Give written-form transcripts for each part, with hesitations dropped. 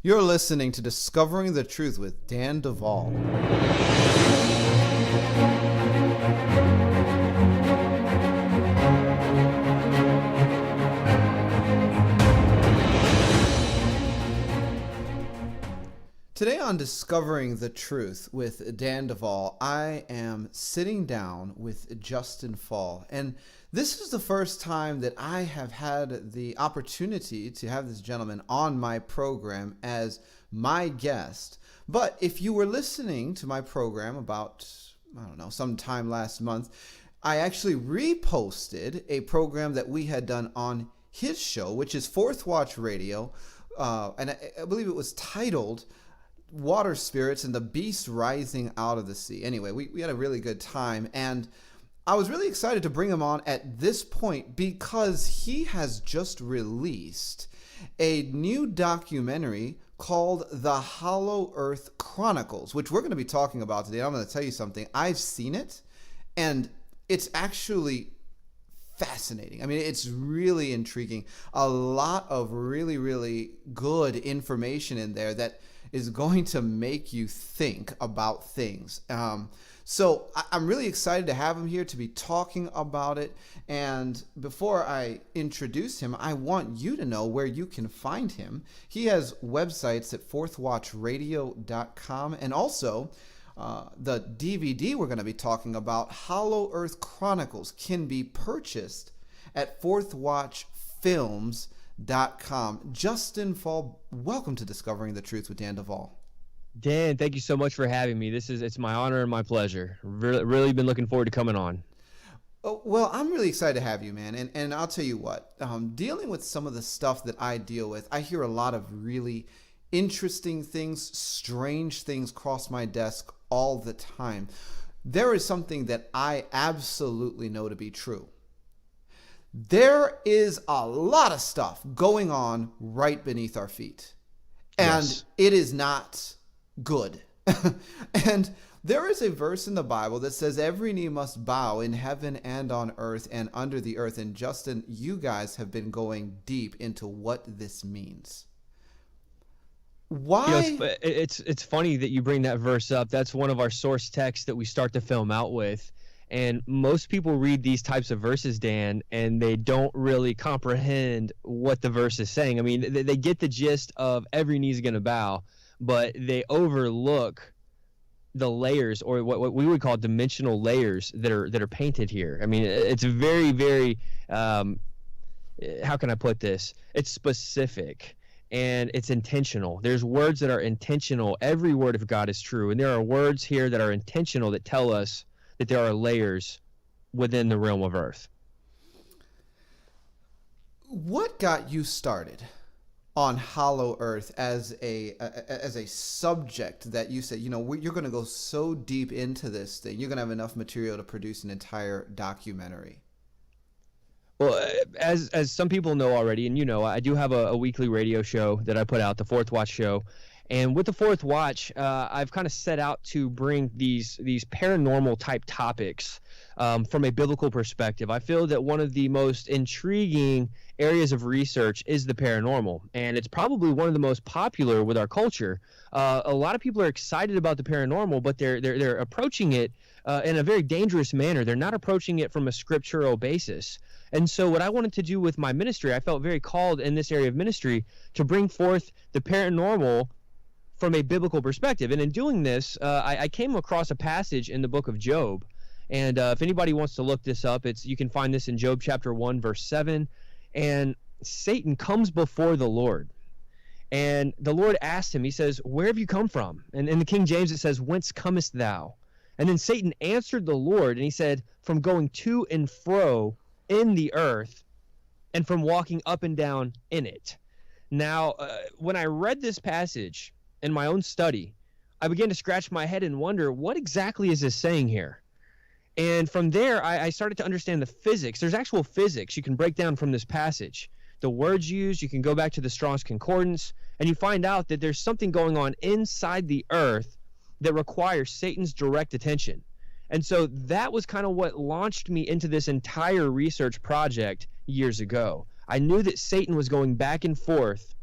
You're listening to Discovering the Truth with Dan Duvall. Today on Discovering the Truth with Dan Duvall, I am sitting down with Justin Faull. And this is the first time that I have had the opportunity to have this gentleman on my program as my guest. But if you were listening to my program about, sometime last month, I actually reposted a program that we had done on his show, which is Fourth Watch Radio. And I believe it was titled Water Spirits and the Beast Rising Out of the Sea. Anyway, we had a really good time, and I was really excited to bring him on at this point because he has just released a new documentary called The Hollow Earth Chronicles, which we're going to be talking about today. I'm going to tell you something. I've seen it, and it's actually fascinating. I mean, it's really intriguing. A lot of really, really good information in there that is going to make you think about things. So I'm really excited to have him here to be talking about it. And before I introduce him, I want you to know where you can find him. He has websites at fourthwatchradio.com, and also the DVD we're going to be talking about, Hollow Earth Chronicles, can be purchased at fourthwatchfilms.com. Justin Faull, welcome to Discovering the Truth with Dan Duvall. Dan, thank you so much for having me. It's my honor and my pleasure. Really been looking forward to coming on. Oh, well, I'm really excited to have you, man. And I'll tell you what, dealing with some of the stuff that I deal with, I hear a lot of really interesting things, strange things cross my desk all the time. There is something that I absolutely know to be true. There is a lot of stuff going on right beneath our feet, and yes, it is not good. And there is a verse in the Bible that says every knee must bow in heaven and on earth and under the earth. And Justin, you guys have been going deep into what this means. Why? You know, it's funny that you bring that verse up. That's one of our source texts that we start the film out with. And most people read these types of verses, Dan, and they don't really comprehend what the verse is saying. I mean, they get the gist of every knee is going to bow, but they overlook the layers, or what we would call dimensional layers that are painted here. I mean, it's very, very, how can I put this? It's specific and it's intentional. There's words that are intentional. Every word of God is true. And there are words here that are intentional that tell us that there are layers within the realm of earth. What got you started on Hollow Earth as a subject that you said, you're going to go so deep into this thing, you're going to have enough material to produce an entire documentary? Well, as some people know already, and I do have a weekly radio show that I put out, the Fourth Watch Show. And with the Fourth Watch, I've kind of set out to bring these paranormal type topics from a biblical perspective. I feel that one of the most intriguing areas of research is the paranormal, and it's probably one of the most popular with our culture. A lot of people are excited about the paranormal, but they're approaching it in a very dangerous manner. They're not approaching it from a scriptural basis. And so what I wanted to do with my ministry, I felt very called in this area of ministry to bring forth the paranormal from a biblical perspective. And in doing this, I came across a passage in the book of Job. And if anybody wants to look this up, you can find this in Job chapter 1, verse 7. And Satan comes before the Lord. And the Lord asked him, he says, "Where have you come from?" And in the King James, it says, "Whence comest thou?" And then Satan answered the Lord, and he said, "From going to and fro in the earth, and from walking up and down in it." Now, when I read this passage in my own study, I began to scratch my head and wonder, what exactly is this saying here? And from there, I started to understand the physics. There's actual physics you can break down from this passage. The words used, you can go back to the Strong's Concordance, and you find out that there's something going on inside the earth that requires Satan's direct attention. And so that was kind of what launched me into this entire research project years ago. I knew that Satan was going back and forth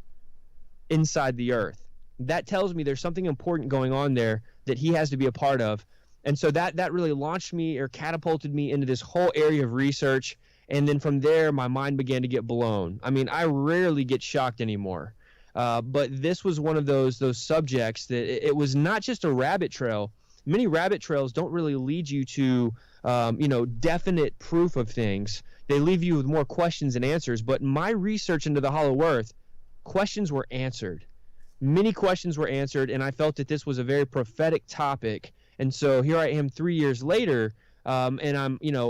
inside the earth. that tells me there's something important going on there that he has to be a part of. And so that really launched me or catapulted me into this whole area of research. And then from there, my mind began to get blown. I mean, I rarely get shocked anymore. But this was one of those subjects that it was not just a rabbit trail. Many rabbit trails don't really lead you to, definite proof of things. They leave you with more questions than answers. But my research into the Hollow Earth, questions were answered. Many questions were answered, and I felt that this was a very prophetic topic. And so here I am 3 years later, and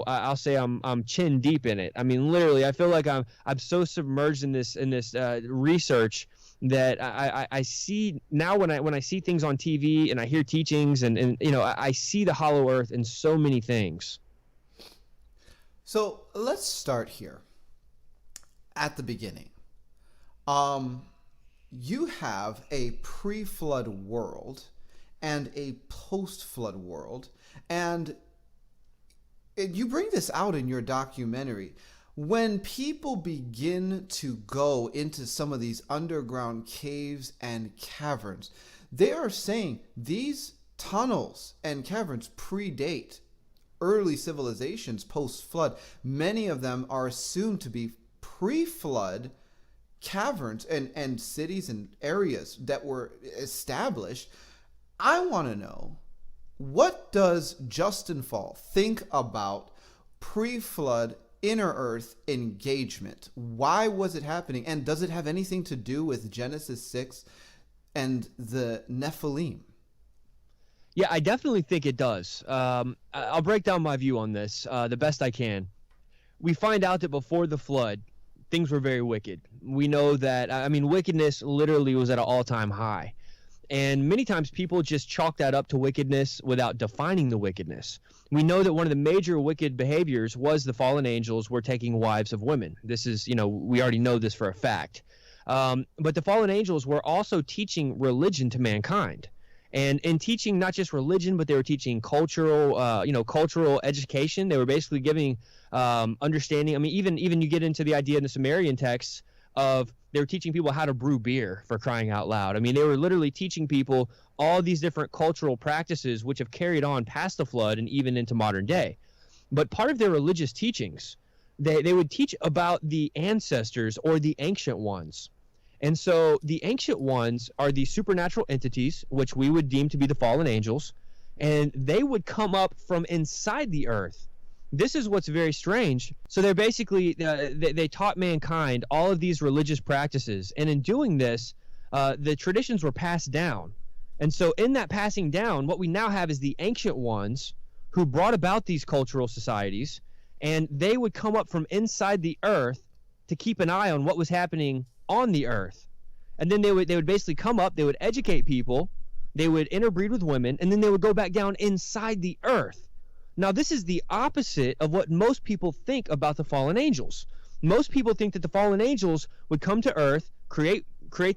I'll say I'm chin deep in it. I mean, literally, I feel like I'm so submerged in this research that I see now when I see things on TV and I hear teachings and I see the Hollow Earth in so many things. So let's start here at the beginning. You have a pre-flood world and a post-flood world, and you bring this out in your documentary. When people begin to go into some of these underground caves and caverns, they are saying these tunnels and caverns predate early civilizations post-flood. Many of them are assumed to be pre-flood caverns and cities and areas that were established. I want to know, what does Justin Faull think about pre-flood inner earth engagement? Why was it happening? And does it have anything to do with Genesis 6 and the Nephilim? Yeah, I definitely think it does. I'll break down my view on this the best I can. We find out that before the flood, things were very wicked. We know that, wickedness literally was at an all-time high. And many times people just chalk that up to wickedness without defining the wickedness. We know that one of the major wicked behaviors was the fallen angels were taking wives of women. This is, we already know this for a fact. But the fallen angels were also teaching religion to mankind. And in teaching not just religion, but they were teaching cultural education. They were basically giving understanding. I mean, even you get into the idea in the Sumerian texts of they were teaching people how to brew beer, for crying out loud. I mean, they were literally teaching people all these different cultural practices which have carried on past the flood and even into modern day. But part of their religious teachings, they would teach about the ancestors or the ancient ones. And so the ancient ones are the supernatural entities, which we would deem to be the fallen angels, and they would come up from inside the earth. This is what's very strange. So they're basically, they taught mankind all of these religious practices. And in doing this, the traditions were passed down. And so in that passing down, what we now have is the ancient ones who brought about these cultural societies, and they would come up from inside the earth to keep an eye on what was happening on the earth. And then they would basically come up, they would educate people, they would interbreed with women, and then they would go back down inside the earth. Now, this is the opposite of what most people think about the fallen angels. Most people think that the fallen angels would come to earth, create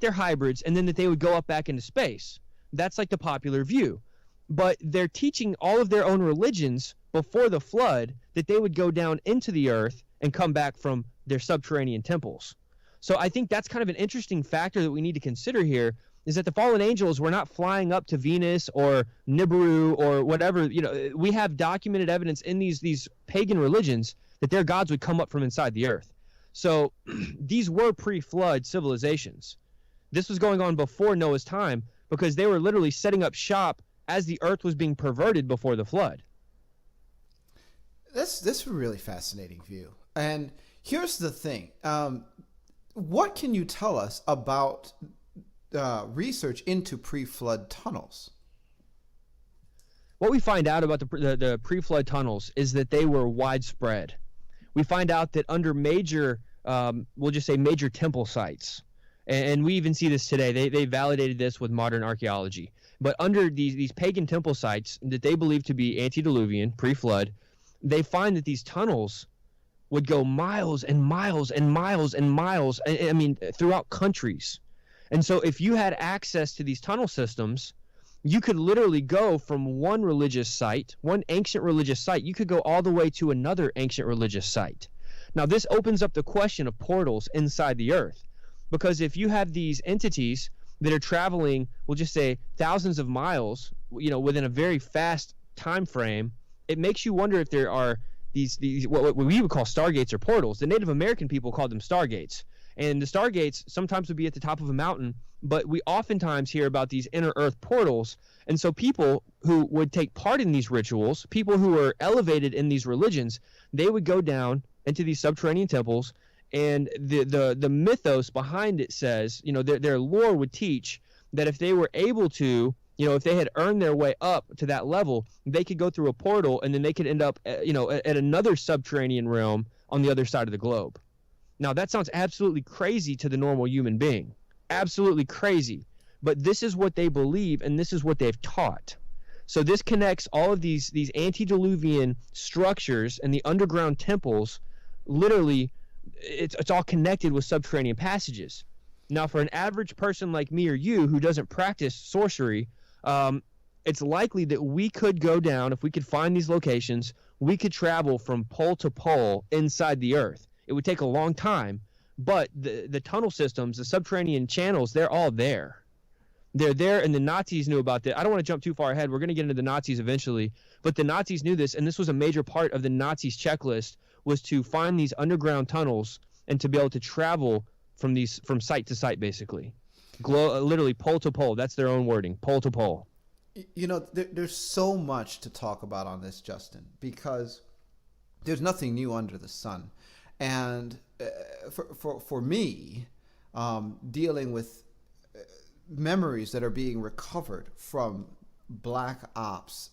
their hybrids, and then that they would go up back into space. That's like the popular view. But they're teaching all of their own religions before the flood that they would go down into the earth and come back from their subterranean temples. So I think that's kind of an interesting factor that we need to consider here, is that the fallen angels were not flying up to Venus or Nibiru or whatever. We have documented evidence in these pagan religions that their gods would come up from inside the earth. So these were pre-flood civilizations. This was going on before Noah's time because they were literally setting up shop as the earth was being perverted before the flood. That's a really fascinating view. And here's the thing. What can you tell us about research into pre-flood tunnels? What we find out about the pre-flood tunnels is that they were widespread. We find out that under major, we'll just say major temple sites, and we even see this today. They validated this with modern archaeology. But under these pagan temple sites that they believe to be antediluvian, pre-flood, they find that these tunnels would go miles and miles and miles and miles, throughout countries. And so if you had access to these tunnel systems, you could literally go from one religious site, one ancient religious site, you could go all the way to another ancient religious site. Now, this opens up the question of portals inside the earth, because if you have these entities that are traveling, we'll just say thousands of miles, within a very fast time frame, it makes you wonder if there are these what we would call stargates or portals. The Native American people called them stargates. And the stargates sometimes would be at the top of a mountain, but we oftentimes hear about these inner earth portals. And so people who would take part in these rituals, people who were elevated in these religions, they would go down into these subterranean temples, and the mythos behind it says, their lore would teach that if they were able to, if they had earned their way up to that level, they could go through a portal, and then they could end up, at another subterranean realm on the other side of the globe. Now, that sounds absolutely crazy to the normal human being. Absolutely crazy. But this is what they believe, and this is what they've taught. So this connects all of these antediluvian structures and the underground temples. Literally, it's all connected with subterranean passages. Now, for an average person like me or you who doesn't practice sorcery, it's likely that we could go down, if we could find these locations, we could travel from pole to pole inside the earth. It would take a long time, but the tunnel systems, the subterranean channels, they're all there. They're there, and the Nazis knew about that. I don't want to jump too far ahead. We're going to get into the Nazis eventually, but the Nazis knew this, and this was a major part of the Nazis' checklist, was to find these underground tunnels and to be able to travel from site to site, basically. Literally pole to pole. That's their own wording, pole to pole. There's so much to talk about on this, Justin, because there's nothing new under the sun. And for me, dealing with memories that are being recovered from black ops,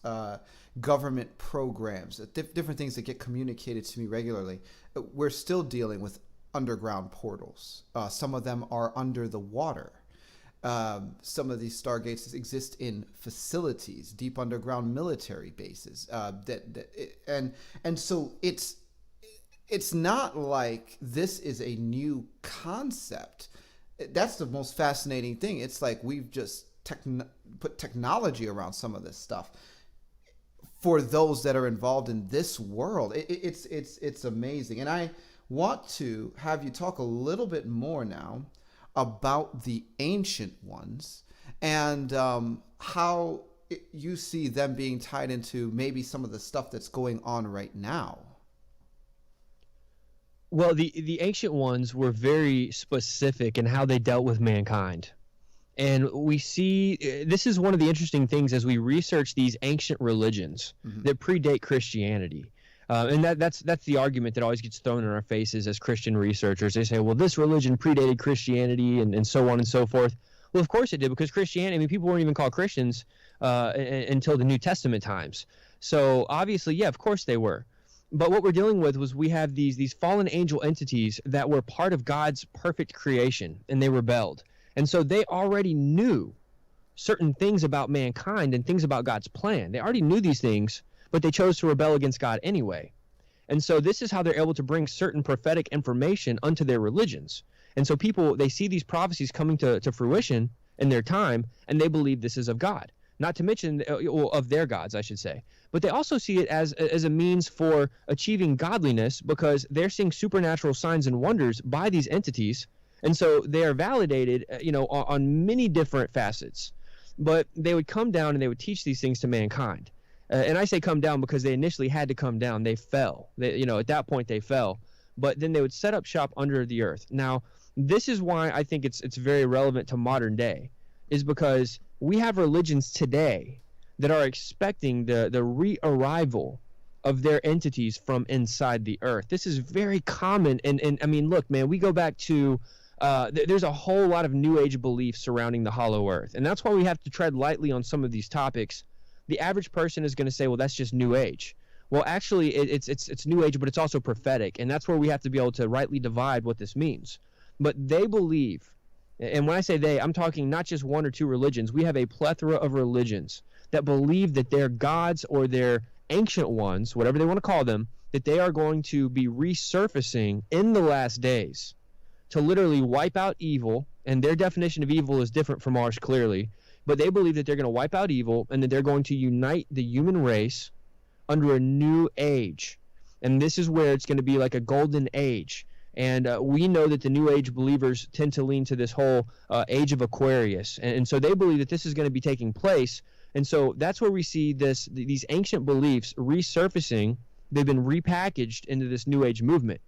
government programs, different things that get communicated to me regularly, we're still dealing with underground portals. Some of them are under the water. Some of these stargates exist in facilities, deep underground military bases. And so it's not like this is a new concept. That's the most fascinating thing. It's like we've just put technology around some of this stuff. For those that are involved in this world, it's amazing. And I want to have you talk a little bit more now about the ancient ones and how you see them being tied into maybe some of the stuff that's going on right now. Well, the ancient ones were very specific in how they dealt with mankind. And we see this is one of the interesting things as we research these ancient religions that predate Christianity. And that's the argument that always gets thrown in our faces as Christian researchers. They say, well, this religion predated Christianity and so on and so forth. Well, of course it did, because Christianity, people weren't even called Christians until the New Testament times. So obviously, yeah, of course they were. But what we're dealing with was we have these fallen angel entities that were part of God's perfect creation, and they rebelled. And so they already knew certain things about mankind and things about God's plan. They already knew these things, but they chose to rebel against God anyway. And so this is how they're able to bring certain prophetic information unto their religions. And so people, they see these prophecies coming to fruition in their time, and they believe this is of God. Not to mention, of their gods, I should say. But they also see it as a means for achieving godliness, because they're seeing supernatural signs and wonders by these entities. And so they are validated, on many different facets. But they would come down and they would teach these things to mankind. And I say come down because they initially had to come down. They fell. At that point they fell. But then they would set up shop under the earth. Now, this is why I think it's very relevant to modern day, is because we have religions today that are expecting the re-arrival of their entities from inside the earth. This is very common. And I mean, look, man, we go back to there's a whole lot of New Age beliefs surrounding the hollow earth. And that's why we have to tread lightly on some of these topics. The average person is going to say, well, that's just New Age. Well, actually, it's New Age, but it's also prophetic. And that's where we have to be able to rightly divide what this means. But they believe, and when I say they, I'm talking not just one or two religions. We have a plethora of religions that believe that their gods or their ancient ones, whatever they want to call them, that they are going to be resurfacing in the last days to literally wipe out evil. And their definition of evil is different from ours, clearly. But they believe that they're going to wipe out evil and that they're going to unite the human race under a new age. And this is where it's going to be like a golden age. And we know that the New Age believers tend to lean to this whole age of Aquarius. And so they believe that this is going to be taking place. And so that's where we see these ancient beliefs resurfacing. They've been repackaged into this New Age movement.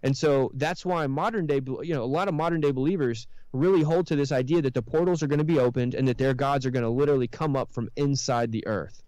And so that's why a lot of modern day believers really hold to this idea that the portals are going to be opened and that their gods are going to literally come up from inside the earth.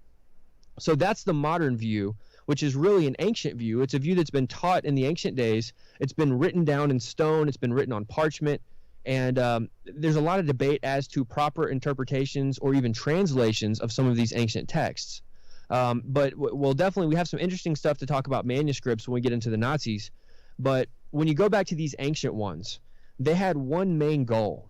So that's the modern view, which is really an ancient view. It's a view that's been taught in the ancient days. It's been written down in stone. It's been written on parchment. And there's a lot of debate as to proper interpretations or even translations of some of these ancient texts. But we have some interesting stuff to talk about manuscripts when we get into the Nazis. But when you go back to these ancient ones, they had one main goal,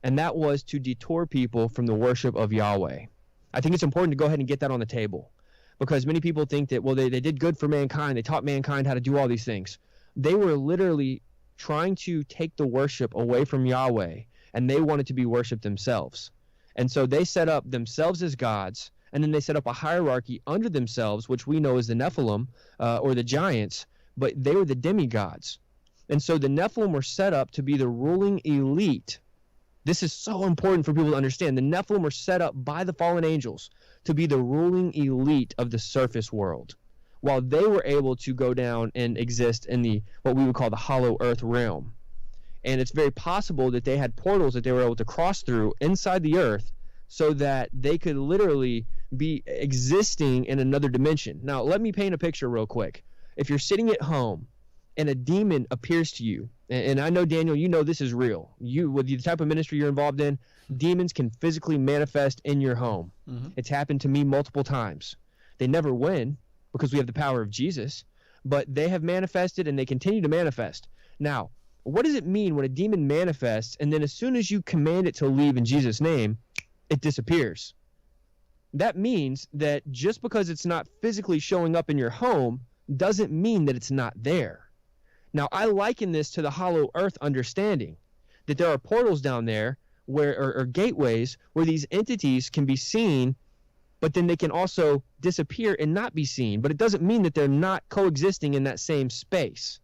and that was to detour people from the worship of Yahweh. I think it's important to go ahead and get that on the table, because many people think that, well, they did good for mankind. They taught mankind how to do all these things. They were literally trying to take the worship away from Yahweh, and they wanted to be worshiped themselves. And so they set up themselves as gods, and then they set up a hierarchy under themselves, which we know as the Nephilim, or the giants, but they were the demigods. And so the Nephilim were set up to be the ruling elite. This is so important for people to understand. The Nephilim were set up by the fallen angels to be the ruling elite of the surface world, while they were able to go down and exist in what we would call the hollow earth realm. And it's very possible that they had portals that they were able to cross through inside the earth so that they could literally be existing in another dimension. Now, let me paint a picture real quick. If you're sitting at home and a demon appears to you, and I know, Daniel, you know this is real. With the type of ministry you're involved in, demons can physically manifest in your home. Mm-hmm. It's happened to me multiple times. They never win because we have the power of Jesus, but they have manifested and they continue to manifest. Now, what does it mean when a demon manifests and then as soon as you command it to leave in Jesus' name, it disappears? That means that just because it's not physically showing up in your home doesn't mean that it's not there. Now, I liken this to the hollow earth understanding, that there are portals down there or gateways where these entities can be seen, but then they can also disappear and not be seen. But it doesn't mean that they're not coexisting in that same space.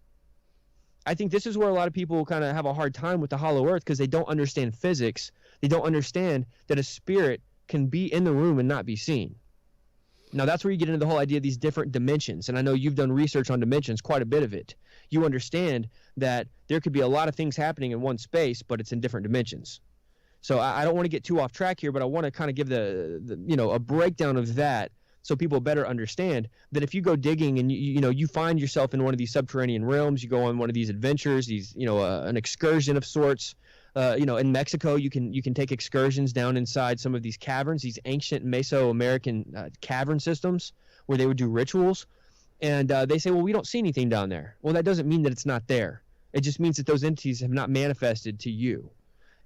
I think this is where a lot of people kind of have a hard time with the hollow earth, because they don't understand physics. They don't understand that a spirit can be in the room and not be seen. Now, that's where you get into the whole idea of these different dimensions. And I know you've done research on dimensions, quite a bit of it. You understand that there could be a lot of things happening in one space, but it's in different dimensions. So I don't want to get too off track here, but I want to kind of give a breakdown of that so people better understand that if you go digging and you find yourself in one of these subterranean realms, you go on one of these adventures, an excursion of sorts. In Mexico, you can take excursions down inside some of these caverns, these ancient Mesoamerican cavern systems where they would do rituals. And they say, well, we don't see anything down there. Well, that doesn't mean that it's not there. It just means that those entities have not manifested to you.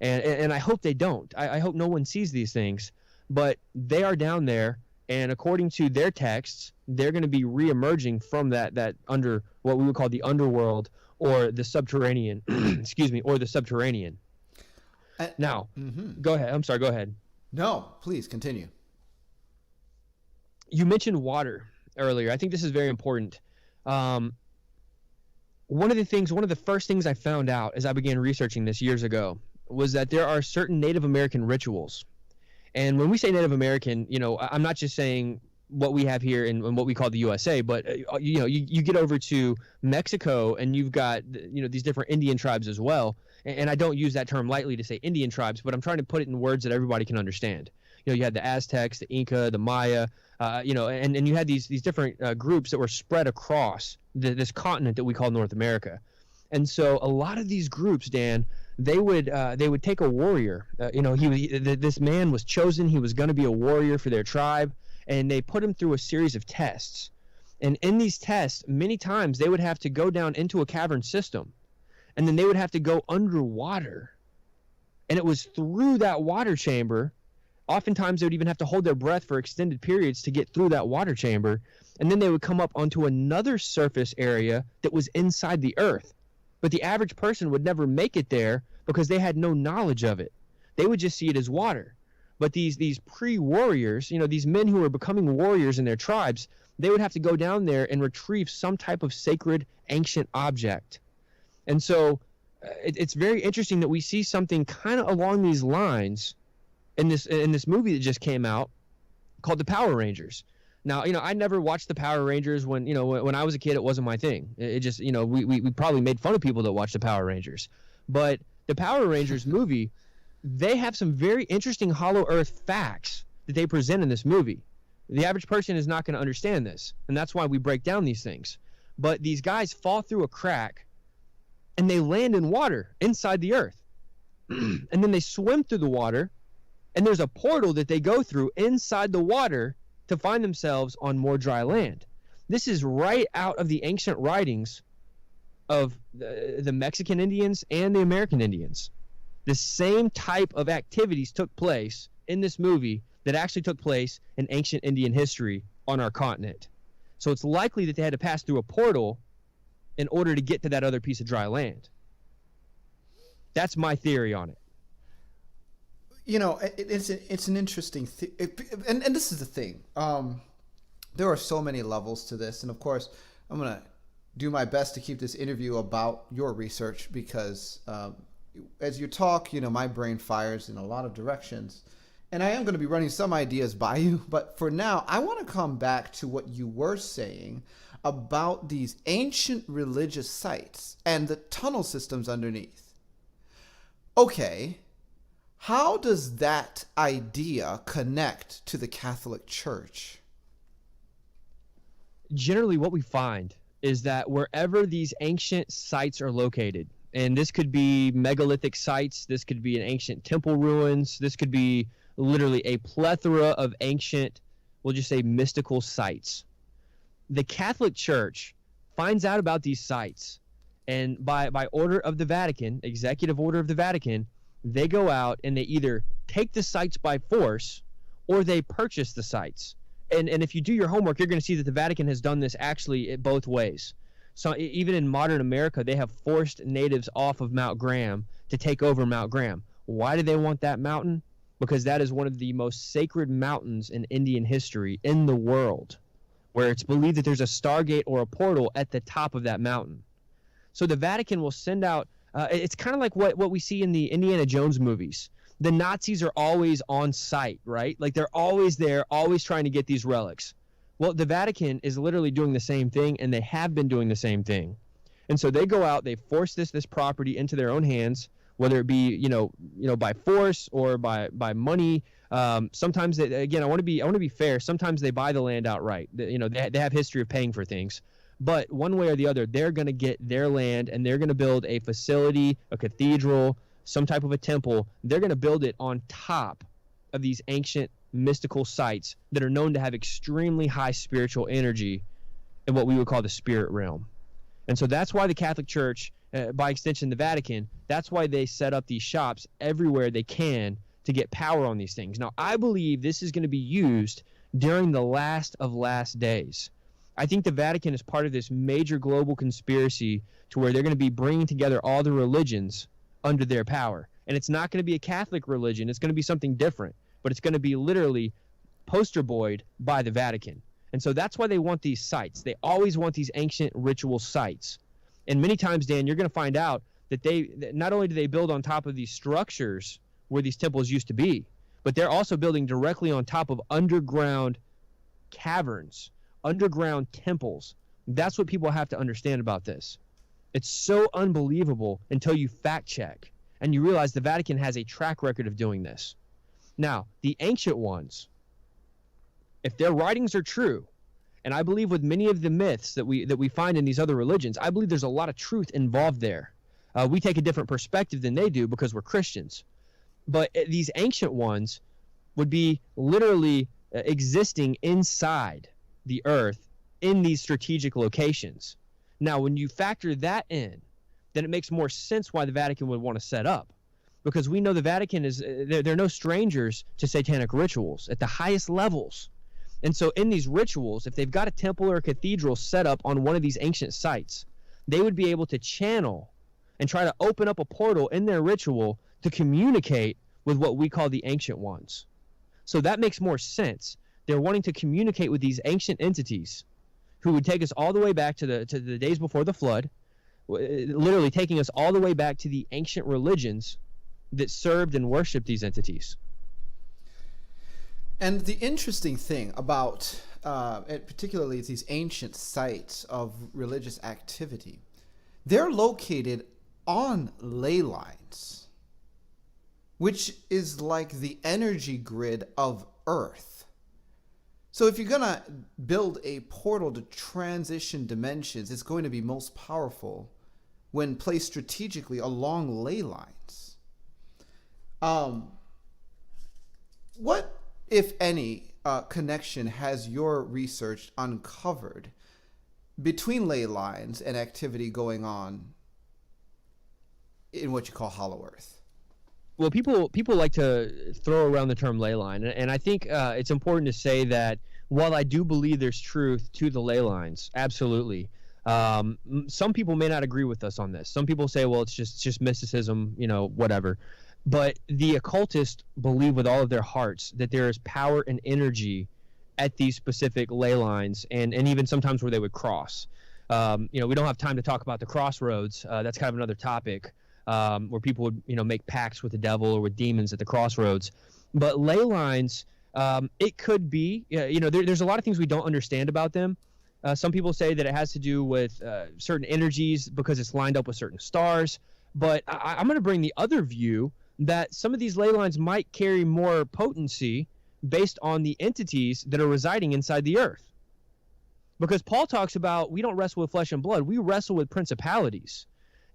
And I hope they don't. I hope no one sees these things. But they are down there, and according to their texts, they're going to be re-emerging from that under what we would call the underworld or the subterranean, or the subterranean. Now, Go ahead. I'm sorry, go ahead. No, please continue. You mentioned water earlier. I think this is very important. One of the first things I found out as I began researching this years ago was that there are certain Native American rituals. And when we say Native American, I'm not just saying what we have here in what we call the USA, but you get over to Mexico and you've got these different Indian tribes as well. And I don't use that term lightly to say Indian tribes, but I'm trying to put it in words that everybody can understand. You had the Aztecs, the Inca, the Maya, and you had these different groups that were spread across this continent that we call North America. And so a lot of these groups, Dan, they would take a warrior. This man was chosen. He was going to be a warrior for their tribe, and they put him through a series of tests. And in these tests, many times they would have to go down into a cavern system, and then they would have to go underwater. And it was through that water chamber. Oftentimes they would even have to hold their breath for extended periods to get through that water chamber. And then they would come up onto another surface area that was inside the earth. But the average person would never make it there because they had no knowledge of it. They would just see it as water. But these pre-warriors, these men who were becoming warriors in their tribes, they would have to go down there and retrieve some type of sacred ancient object. And so it's very interesting that we see something kind of along these lines in this movie that just came out called The Power Rangers. Now, I never watched The Power Rangers when I was a kid. It wasn't my thing. It just, we probably made fun of people that watch The Power Rangers. But the Power Rangers movie, they have some very interesting Hollow Earth facts that they present in this movie. The average person is not going to understand this, and that's why we break down these things. But these guys fall through a crack, and they land in water inside the earth. And then they swim through the water, and there's a portal that they go through inside the water to find themselves on more dry land. This is right out of the ancient writings of the Mexican Indians and the American Indians. The same type of activities took place in this movie that actually took place in ancient Indian history on our continent. So it's likely that they had to pass through a portal in order to get to that other piece of dry land. That's my theory on it. It's an interesting thing, and this is the thing. There are so many levels to this, and of course, I'm gonna do my best to keep this interview about your research because as you talk, my brain fires in a lot of directions, and I am going to be running some ideas by you. But for now, I want to come back to what you were saying about these ancient religious sites and the tunnel systems underneath. Okay. How does that idea connect to the Catholic Church? Generally, what we find is that wherever these ancient sites are located, and this could be megalithic sites, this could be an ancient temple ruins, this could be literally a plethora of ancient, we'll just say mystical sites. The Catholic Church finds out about these sites, and by order of the Vatican, executive order of the Vatican, they go out and they either take the sites by force or they purchase the sites. And if you do your homework, you're going to see that the Vatican has done this actually both ways. So even in modern America, they have forced natives off of Mount Graham to take over Mount Graham. Why do they want that mountain? Because that is one of the most sacred mountains in Indian history in the world, where it's believed that there's a stargate or a portal at the top of that mountain. So the Vatican will send out it's kind of like what we see in the Indiana Jones movies. The Nazis are always on site, right? Like they're always there, always trying to get these relics. Well, the Vatican is literally doing the same thing, and they have been doing the same thing. And so they go out, they force this property into their own hands, whether it be by force or by money. Sometimes I want to be fair. Sometimes they buy the land outright. They have history of paying for things. But one way or the other, they're going to get their land and they're going to build a facility, a cathedral, some type of a temple. They're going to build it on top of these ancient mystical sites that are known to have extremely high spiritual energy in what we would call the spirit realm. And so that's why the Catholic Church, by extension the Vatican, that's why they set up these shops everywhere they can to get power on these things. Now, I believe this is going to be used during the last of last days. I think the Vatican is part of this major global conspiracy to where they're going to be bringing together all the religions under their power. And it's not going to be a Catholic religion. It's going to be something different. But it's going to be literally poster boyed by the Vatican. And so that's why they want these sites. They always want these ancient ritual sites. And many times, Dan, you're going to find out that not only do they build on top of these structures where these temples used to be, but they're also building directly on top of underground caverns, underground temples. That's what people have to understand about this. It's so unbelievable until you fact check and you realize the Vatican has a track record of doing this. Now, the ancient ones, if their writings are true, and I believe with many of the myths that we find in these other religions, I believe there's a lot of truth involved there. We take a different perspective than they do because we're Christians. But these ancient ones would be literally existing inside the earth in these strategic locations. Now, when you factor that in, then it makes more sense why the Vatican would want to set up. Because we know the Vatican they're no strangers to satanic rituals at the highest levels. And so in these rituals, if they've got a temple or a cathedral set up on one of these ancient sites, they would be able to channel and try to open up a portal in their ritual to communicate with what we call the ancient ones. So that makes more sense. They're wanting to communicate with these ancient entities who would take us all the way back to the days before the flood. literally taking us all the way back to the ancient religions that served and worshiped these entities. And the interesting thing about particularly these ancient sites of religious activity, they're located on ley lines, which is like the energy grid of Earth. So if you're going to build a portal to transition dimensions, it's going to be most powerful when placed strategically along ley lines. What, if any, connection has your research uncovered between ley lines and activity going on in what you call Hollow Earth? Well, people like to throw around the term ley line, and I think it's important to say that while I do believe there's truth to the ley lines, absolutely, some people may not agree with us on this. Some people say, well, it's just mysticism, whatever. But the occultists believe with all of their hearts that there is power and energy at these specific ley lines, and even sometimes where they would cross. We don't have time to talk about the crossroads. That's kind of another topic. Where people would, make pacts with the devil or with demons at the crossroads. But ley lines, it could be, there's a lot of things we don't understand about them. Some people say that it has to do with certain energies because it's lined up with certain stars. But I'm going to bring the other view that some of these ley lines might carry more potency based on the entities that are residing inside the earth. Because Paul talks about we don't wrestle with flesh and blood, we wrestle with principalities.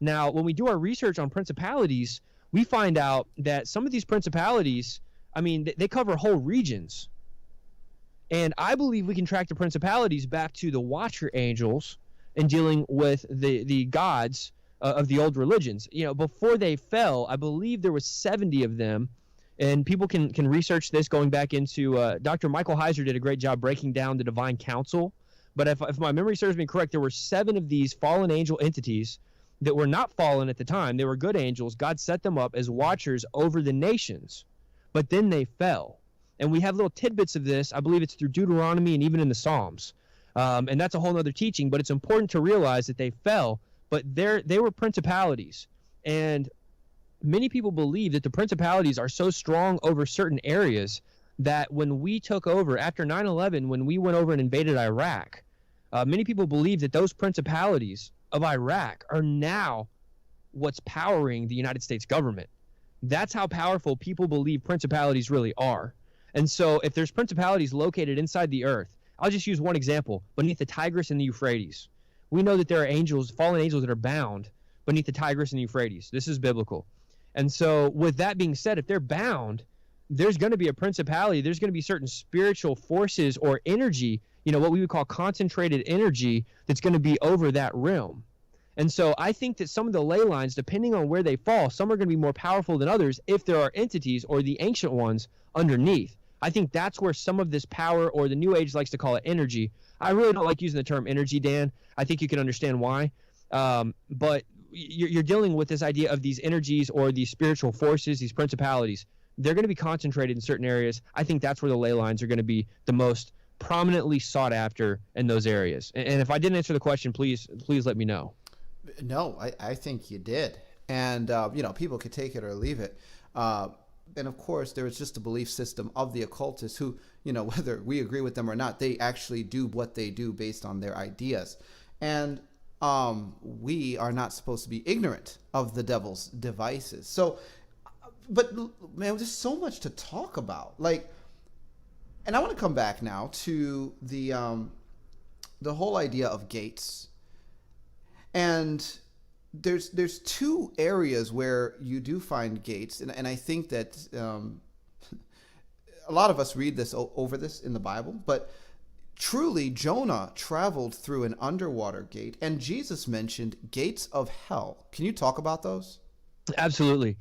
Now, when we do our research on principalities, we find out that some of these principalities, they cover whole regions. And I believe we can track the principalities back to the Watcher angels and dealing with the gods of the old religions. Before they fell, I believe there was 70 of them. And people can research this going back into Dr. Michael Heiser did a great job breaking down the divine council. But if my memory serves me correct, there were 7 of these fallen angel entities that were not fallen at the time. They were good angels. God set them up as watchers over the nations, but then they fell. And we have little tidbits of this. I believe it's through Deuteronomy and even in the Psalms. And that's a whole other teaching, but it's important to realize that they fell, but they were principalities. And many people believe that the principalities are so strong over certain areas that when we took over, after 9/11, when we went over and invaded Iraq, many people believe that those principalities of Iraq are now what's powering the United States government. That's how powerful people believe principalities really are. And so if there's principalities located inside the earth, I'll just use one example, beneath the Tigris and the Euphrates. We know that there are angels, fallen angels that are bound beneath the Tigris and the Euphrates. This is biblical. And so with that being said, if they're bound, there's going to be a principality. There's going to be certain spiritual forces or energy, what we would call concentrated energy that's going to be over that realm. And so I think that some of the ley lines, depending on where they fall, some are going to be more powerful than others if there are entities or the ancient ones underneath. I think that's where some of this power, or the New Age likes to call it energy. I really don't like using the term energy, Dan. I think you can understand why. But you're dealing with this idea of these energies or these spiritual forces, these principalities. They're going to be concentrated in certain areas. I think that's where the ley lines are going to be the most prominently sought after in those areas. And if I didn't answer the question, please let me know. No, I think you did. And, people could take it or leave it. And of course, there is just a belief system of the occultists who, whether we agree with them or not, they actually do what they do based on their ideas. And we are not supposed to be ignorant of the devil's devices. So, but man, there's so much to talk about. And I want to come back now to the whole idea of gates. And there's 2 areas where you do find gates, and I think that a lot of us read this over this in the Bible, but truly Jonah traveled through an underwater gate, and Jesus mentioned gates of hell. Can you talk about those? Absolutely.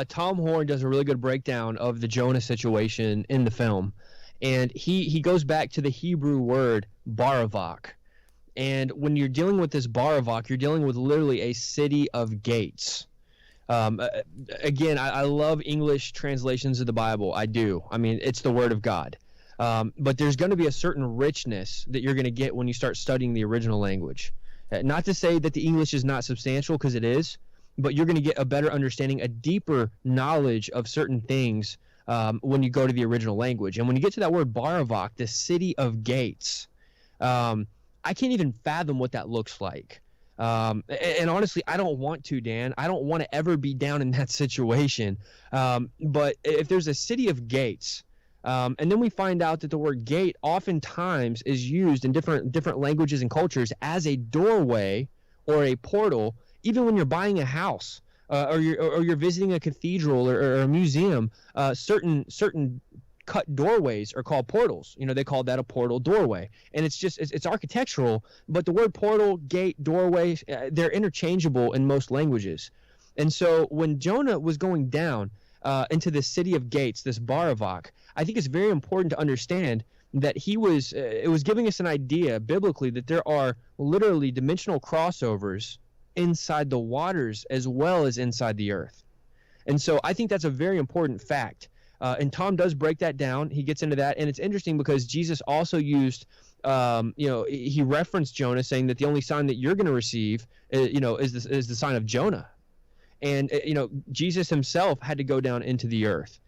Tom Horn does a really good breakdown of the Jonah situation in the film, and he goes back to the Hebrew word baravak. And when you're dealing with this baravak, you're dealing with literally a city of gates. Again, I love English translations of the Bible. I do. It's the Word of God. But there's going to be a certain richness that you're going to get when you start studying the original language. Not to say that the English is not substantial, because it is, but you're going to get a better understanding, a deeper knowledge of certain things when you go to the original language. And when you get to that word Baravak, the city of gates, I can't even fathom what that looks like. And honestly, I don't want to, Dan. I don't want to ever be down in that situation. But if there's a city of gates, and then we find out that the word gate oftentimes is used in different languages and cultures as a doorway or a portal, even when you're buying a house or you're visiting a cathedral or a museum. Certain cut doorways are called portals. They call that a portal doorway, and it's architectural. But the word portal, gate, doorway, they're interchangeable in most languages. And so when Jonah was going down into the city of gates, this Baravak, I think it's very important to understand that it was giving us an idea biblically that there are literally dimensional crossovers inside the waters as well as inside the earth. And so I think that's a very important fact. And Tom does break that down. He gets into that. And it's interesting because Jesus also used, he referenced Jonah, saying that the only sign that you're going to receive, is the sign of Jonah. And, Jesus himself had to go down into the earth.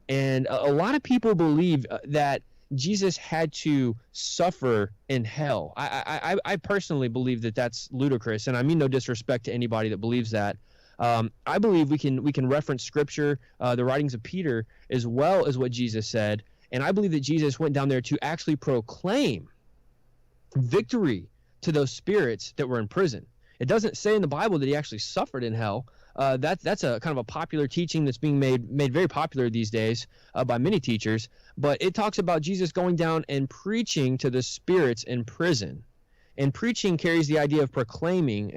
And a lot of people believe that Jesus had to suffer in hell. I personally believe that that's ludicrous. And I mean no disrespect to anybody that believes that. I believe we can reference Scripture, the writings of Peter, as well as what Jesus said. And I believe that Jesus went down there to actually proclaim victory to those spirits that were in prison. It doesn't say in the Bible that he actually suffered in hell. That's a kind of a popular teaching that's being made very popular these days by many teachers. But it talks about Jesus going down and preaching to the spirits in prison. And preaching carries the idea of proclaiming,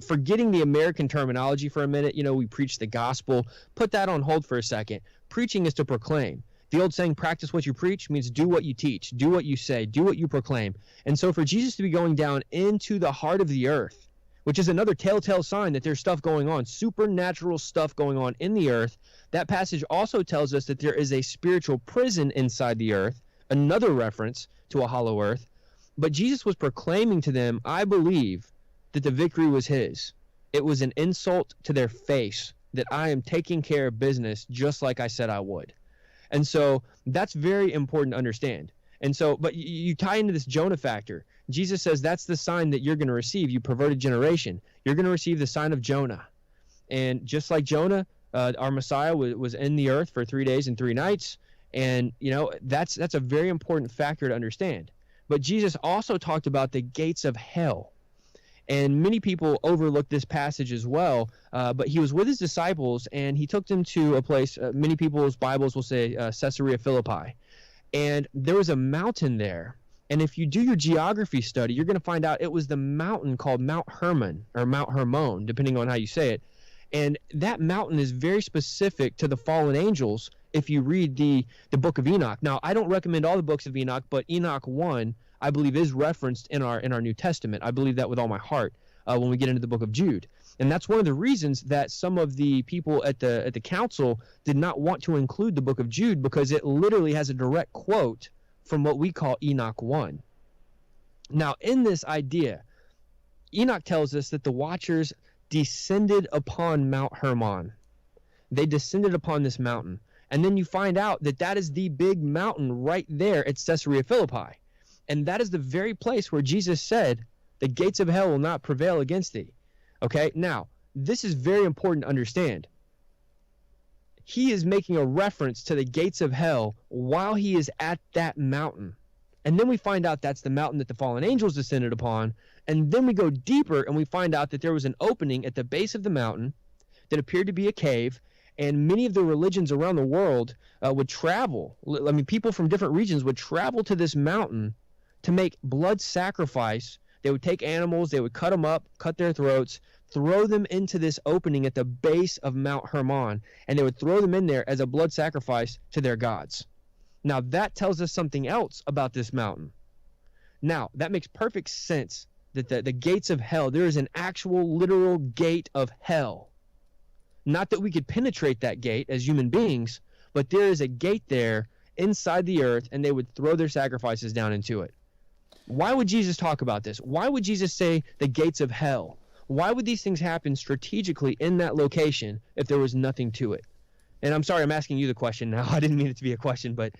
forgetting the American terminology for a minute. We preach the gospel. Put that on hold for a second. Preaching is to proclaim. The old saying, practice what you preach, means do what you teach, do what you say, do what you proclaim. And so for Jesus to be going down into the heart of the earth, which is another telltale sign that there's stuff going on, supernatural stuff going on in the earth, that passage also tells us that there is a spiritual prison inside the earth, another reference to a hollow earth. But Jesus was proclaiming to them, I believe, that the victory was his. It was an insult to their face that I am taking care of business just like I said I would. And so that's very important to understand. And so, but you tie into this Jonah factor. Jesus says that's the sign that you're going to receive, you perverted generation. You're going to receive the sign of Jonah. And just like Jonah, our Messiah was in the earth for 3 days and 3 nights. And, that's a very important factor to understand. But Jesus also talked about the gates of hell. And many people overlook this passage as well. But he was with his disciples, and he took them to a place, many people's Bibles will say Caesarea Philippi. And there was a mountain there. And if you do your geography study, you're going to find out it was the mountain called Mount Hermon, or Mount Hermon, depending on how you say it. And that mountain is very specific to the fallen angels if you read the book of Enoch. Now, I don't recommend all the books of Enoch, but Enoch 1, I believe, is referenced in our New Testament. I believe that with all my heart when we get into the book of Jude. And that's one of the reasons that some of the people at the council did not want to include the book of Jude, because it literally has a direct quote from what we call Enoch 1. Now, in this idea, Enoch tells us that the watchers descended upon Mount Hermon. They descended upon this mountain. And then you find out that that is the big mountain right there at Caesarea Philippi. And that is the very place where Jesus said, the gates of hell will not prevail against thee. Okay, now, this is very important to understand. He is making a reference to the gates of hell while he is at that mountain. And then we find out that's the mountain that the fallen angels descended upon. And then we go deeper and we find out that there was an opening at the base of the mountain that appeared to be a cave. And many of the religions around the world would travel. I mean, people from different regions would travel to this mountain to make blood sacrifice. They would take animals, they would cut them up, cut their throats, throw them into this opening at the base of Mount Hermon, and they would throw them in there as a blood sacrifice to their gods. Now, that tells us something else about this mountain. Now, that makes perfect sense that the gates of hell, there is an actual literal gate of hell. Not that we could penetrate that gate as human beings, but there is a gate there inside the earth, and they would throw their sacrifices down into it. Why would Jesus talk about this? Why would Jesus say the gates of hell? Why would these things happen strategically in that location if there was nothing to it? And I'm sorry, I'm asking you the question now. I didn't mean it to be a question, but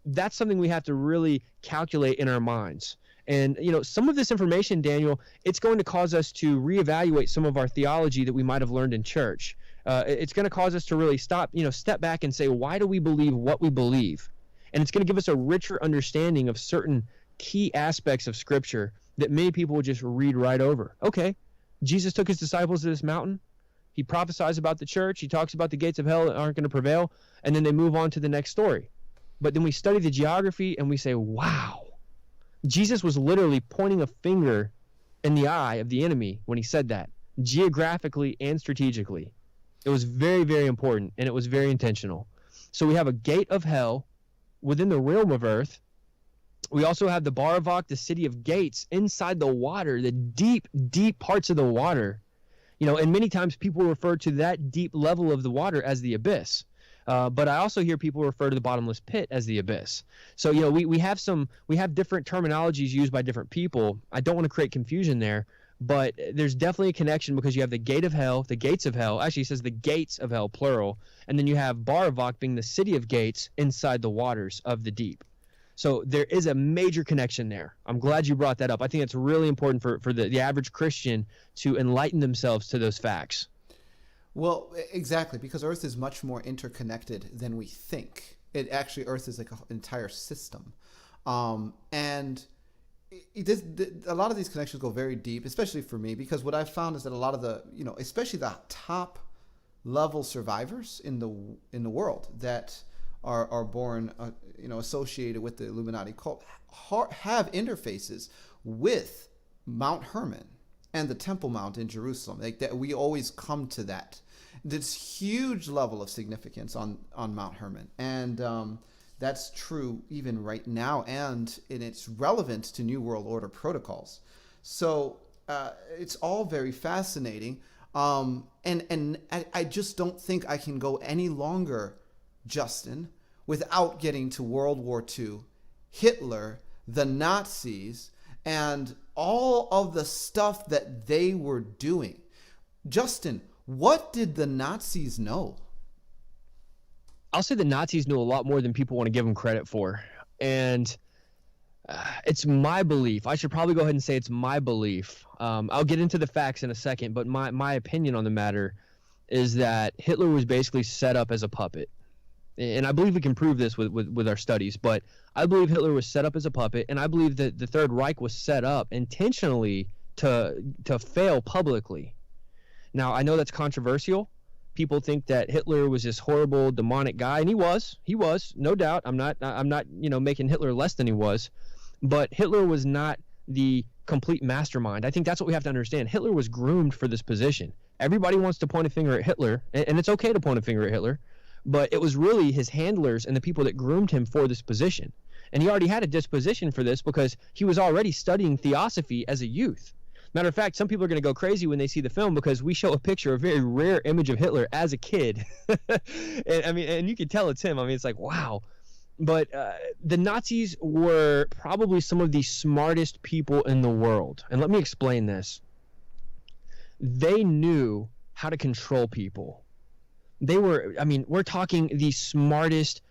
that's something we have to really calculate in our minds. And, some of this information, Daniel, it's going to cause us to reevaluate some of our theology that we might have learned in church. It's going to cause us to really step back and say, why do we believe what we believe? And it's going to give us a richer understanding of certain key aspects of Scripture that many people would just read right over. Okay, Jesus took his disciples to this mountain. He prophesies about the church. He talks about the gates of hell that aren't going to prevail. And then they move on to the next story. But then we study the geography and we say, wow, Jesus was literally pointing a finger in the eye of the enemy when he said that, geographically and strategically. It was very, very important, and it was very intentional. So we have a gate of hell within the realm of earth. We also have the Baravak, the city of gates, inside the water, the deep, deep parts of the water. And many times people refer to that deep level of the water as the abyss. But I also hear people refer to the bottomless pit as the abyss. So, we have different terminologies used by different people. I don't want to create confusion there, but there's definitely a connection because you have the gate of hell, the gates of hell. Actually, it says the gates of hell, plural. And then you have Baravak being the city of gates inside the waters of the deep. So there is a major connection there. I'm glad you brought that up. I think it's really important for the average Christian to enlighten themselves to those facts. Well, exactly, because Earth is much more interconnected than we think. Earth is like an entire system. And a lot of these connections go very deep, especially for me, because what I've found is that a lot of the, especially the top level survivors in the world that are born, associated with the Illuminati cult have interfaces with Mount Hermon and the Temple Mount in Jerusalem. Like that, we always come to that. This huge level of significance on Mount Hermon, and that's true even right now, and it's relevant to New World Order protocols. So it's all very fascinating, and I just don't think I can go any longer, Justin, without getting to World War II, Hitler, the Nazis, and all of the stuff that they were doing. Justin, what did the Nazis know? I'll say the Nazis knew a lot more than people want to give them credit for. And it's my belief. I should probably go ahead and say it's my belief. I'll get into the facts in a second, but my opinion on the matter is that Hitler was basically set up as a puppet. And I believe we can prove this with our studies, but I believe Hitler was set up as a puppet, and I believe that the Third Reich was set up intentionally to fail publicly. Now, I know that's controversial. People think that Hitler was this horrible, demonic guy, and he was, no doubt. I'm not making Hitler less than he was, but Hitler was not the complete mastermind. I think that's what we have to understand. Hitler was groomed for this position. Everybody wants to point a finger at Hitler, and it's okay to point a finger at Hitler, but it was really his handlers and the people that groomed him for this position. And he already had a disposition for this because he was already studying theosophy as a youth. Matter of fact, some people are going to go crazy when they see the film because we show a picture, a very rare image of Hitler as a kid. and you can tell it's him. It's like, wow. But the Nazis were probably some of the smartest people in the world. And let me explain this. They knew how to control people. They were, we're talking the smartest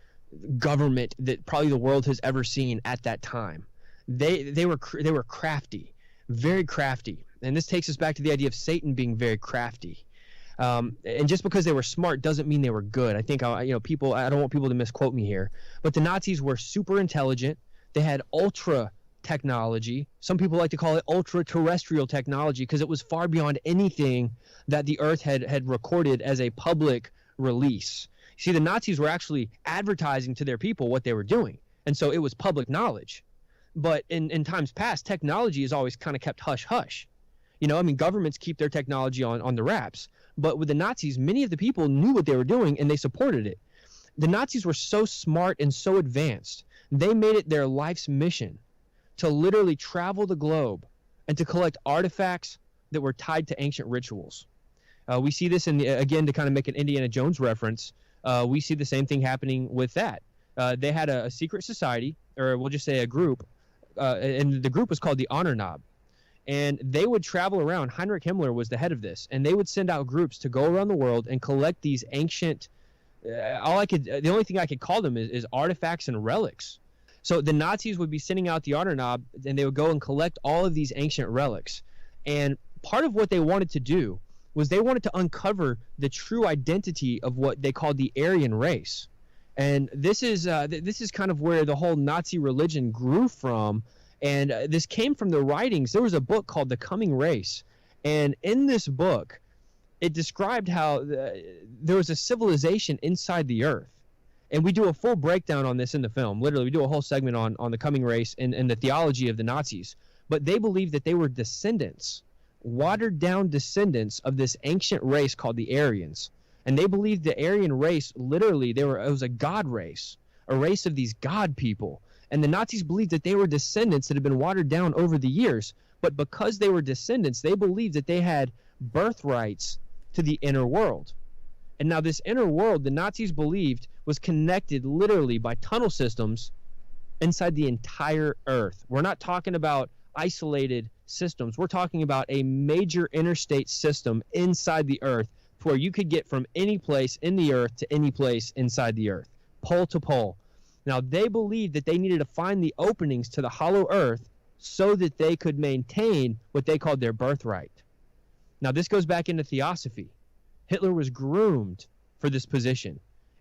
government that probably the world has ever seen at that time. They were crafty. Very crafty. And this takes us back to the idea of Satan being very crafty. And just because they were smart doesn't mean they were good. I think, I don't want people to misquote me here, but the Nazis were super intelligent. They had ultra technology. Some people like to call it ultra terrestrial technology because it was far beyond anything that the earth had recorded as a public release. See, the Nazis were actually advertising to their people what they were doing. And so it was public knowledge. But in times past, technology is always kind of kept hush-hush. Governments keep their technology on the wraps. But with the Nazis, many of the people knew what they were doing, and they supported it. The Nazis were so smart and so advanced, they made it their life's mission to literally travel the globe and to collect artifacts that were tied to ancient rituals. We see this, again, to kind of make an Indiana Jones reference, we see the same thing happening with that. They had a secret society, or we'll just say a group, and the group was called the Honor Knob. And they would travel around. Heinrich Himmler was the head of this, and they would send out groups to go around the world and collect these ancient. The only thing I could call them is artifacts and relics. So the Nazis would be sending out the Honor Knob, and they would go and collect all of these ancient relics. And part of what they wanted to do was they wanted to uncover the true identity of what they called the Aryan race. And this is kind of where the whole Nazi religion grew from. And this came from the writings. There was a book called The Coming Race. And in this book, it described how there was a civilization inside the earth. And we do a full breakdown on this in the film. Literally, we do a whole segment on the coming race and the theology of the Nazis. But they believed that they were descendants, watered-down descendants of this ancient race called the Aryans. And they believed the Aryan race, literally, it was a god race, a race of these god people. And the Nazis believed that they were descendants that had been watered down over the years. But because they were descendants, they believed that they had birthrights to the inner world. And now this inner world, the Nazis believed, was connected literally by tunnel systems inside the entire earth. We're not talking about isolated systems. We're talking about a major interstate system inside the earth to where you could get from any place in the earth to any place inside the earth, pole to pole. Now, they believed that they needed to find the openings to the hollow earth so that they could maintain what they called their birthright. Now, this goes back into theosophy. Hitler was groomed for this position.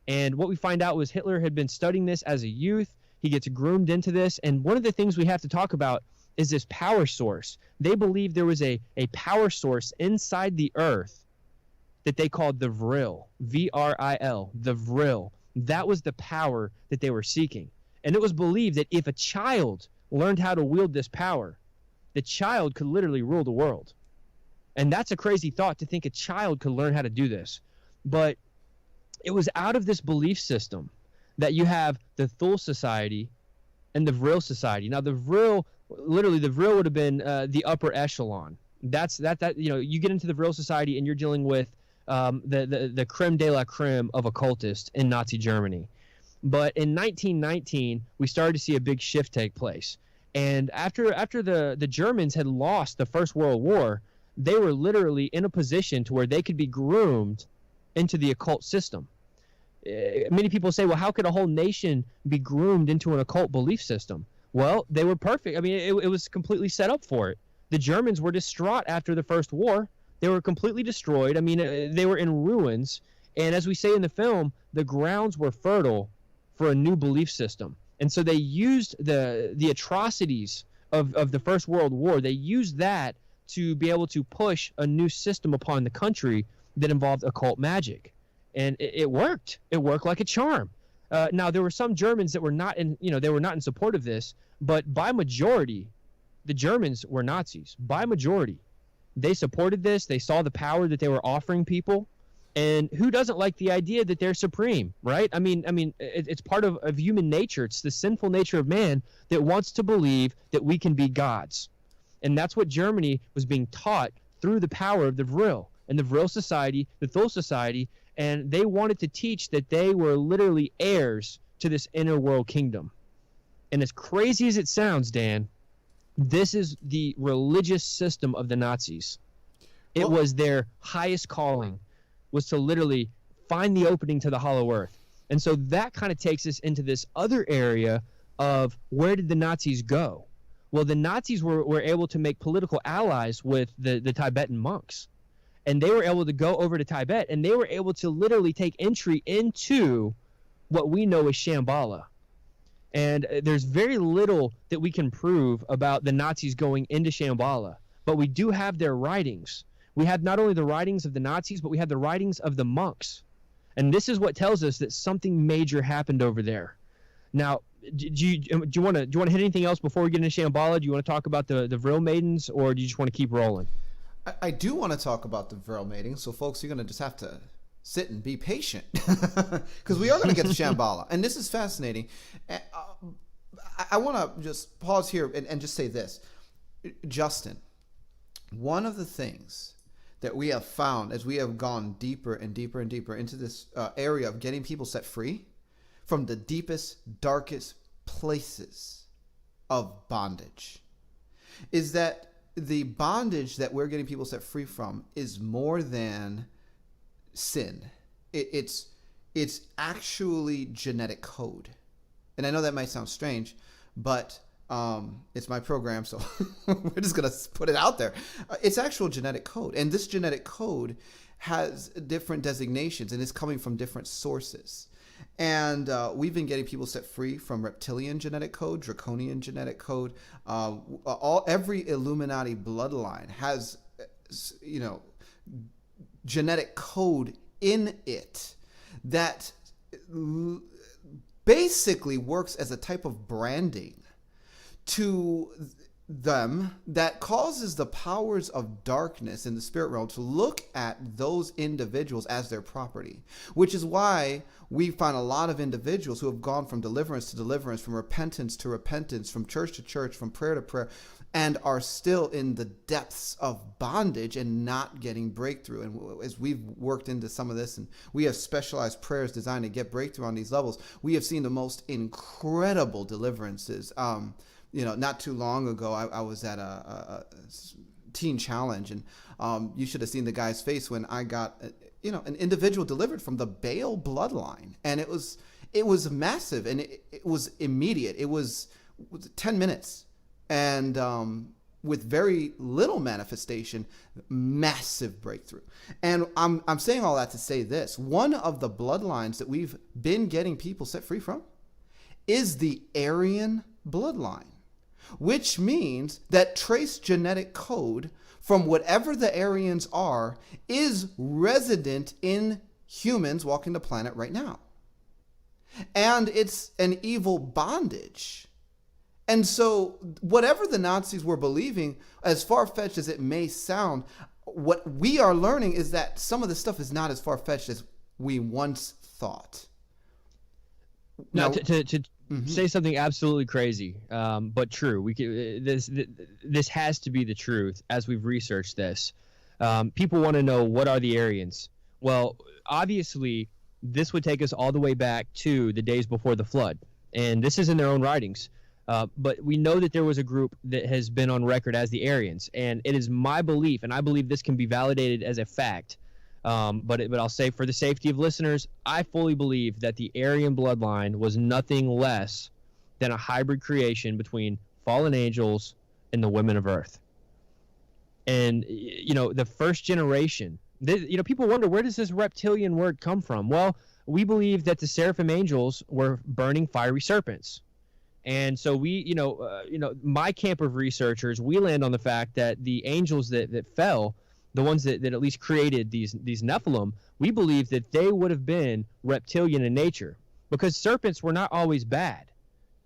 And what we find out was Hitler had been studying this as a youth. He gets groomed into this. And one of the things we have to talk about is this power source. They believed there was a power source inside the earth that they called the Vril, V-R-I-L, the Vril. That was the power that they were seeking. And it was believed that if a child learned how to wield this power, the child could literally rule the world. And that's a crazy thought, to think a child could learn how to do this. But it was out of this belief system that you have the Thule Society and the Vril Society. Now, the Vril would have been the upper echelon. You get into the Vril Society and you're dealing with the creme de la creme of occultists in Nazi Germany. But in 1919, we started to see a big shift take place. And after the Germans had lost the First World War, they were literally in a position to where they could be groomed into the occult system. Many people say, well, how could a whole nation be groomed into an occult belief system? Well, they were perfect. I mean, it was completely set up for it. The Germans were distraught after the First War. They were completely destroyed. I mean, they were in ruins. And as we say in the film, the grounds were fertile for a new belief system. And so they used the atrocities of the First World War. They used that to be able to push a new system upon the country that involved occult magic. And it worked. It worked like a charm. Now, there were some Germans that were not in support of this, but by majority, the Germans were Nazis. By majority. They supported this. They saw the power that they were offering people. And who doesn't like the idea that they're supreme, right? I mean, it's part of human nature. It's the sinful nature of man that wants to believe that we can be gods. And that's what Germany was being taught through the power of the Vril and the Vril Society, the Thule Society. And they wanted to teach that they were literally heirs to this inner world kingdom. And as crazy as it sounds, Dan, this is the religious system of the Nazis. It was their highest calling, was to literally find the opening to the hollow earth. And so that kind of takes us into this other area of where did the Nazis go? Well, the Nazis were able to make political allies with the Tibetan monks. And they were able to go over to Tibet, and they were able to literally take entry into what we know as Shambhala. And there's very little that we can prove about the Nazis going into Shambhala, but we do have their writings. We have not only the writings of the Nazis, but we have the writings of the monks. And this is what tells us that something major happened over there. Now, do you want to hit anything else before we get into Shambhala? Do you want to talk about the Vril Maidens, or do you just want to keep rolling? I do want to talk about the Vril Maidens, so folks, you're going to just have to sit and be patient because we are going to get to Shambhala. And this is fascinating. I want to just pause here and just say this. Justin, one of the things that we have found as we have gone deeper and deeper and deeper into this area of getting people set free from the deepest, darkest places of bondage, is that the bondage that we're getting people set free from is more than sin. It's actually genetic code. And I know that might sound strange, but it's my program, so we're just going to put it out there. It's actual genetic code. And this genetic code has different designations, and it's coming from different sources. And we've been getting people set free from reptilian genetic code, draconian genetic code. Every Illuminati bloodline has, genetic code in it that basically works as a type of branding to them that causes the powers of darkness in the spirit realm to look at those individuals as their property, which is why we find a lot of individuals who have gone from deliverance to deliverance, from repentance to repentance, from church to church, from prayer to prayer, and are still in the depths of bondage and not getting breakthrough. And as we've worked into some of this, and we have specialized prayers designed to get breakthrough on these levels, we have seen the most incredible deliverances. Not too long ago, I was at a teen challenge, and you should have seen the guy's face when I got, an individual delivered from the Baal bloodline, and it was massive, and it was immediate. It was 10 minutes, and with very little manifestation, massive breakthrough. And I'm saying all that to say this: one of the bloodlines that we've been getting people set free from is the Aryan bloodline, which means that trace genetic code from whatever the Aryans are is resident in humans walking the planet right now. And it's an evil bondage. And so whatever the Nazis were believing, as far-fetched as it may sound, what we are learning is that some of this stuff is not as far-fetched as we once thought. Now, say something absolutely crazy, but true. This has to be the truth as we've researched this. People want to know, what are the Aryans? Well, obviously, this would take us all the way back to the days before the flood, and this is in their own writings. But we know that there was a group that has been on record as the Aryans, and it is my belief, and I believe this can be validated as a fact. But I'll say, for the safety of listeners, I fully believe that the Aryan bloodline was nothing less than a hybrid creation between fallen angels and the women of Earth. And, the first generation, people wonder, where does this reptilian word come from? Well, we believe that the seraphim angels were burning fiery serpents. And so we, my camp of researchers, we land on the fact that the angels that fell, the ones that at least created these Nephilim, we believe that they would have been reptilian in nature, because serpents were not always bad.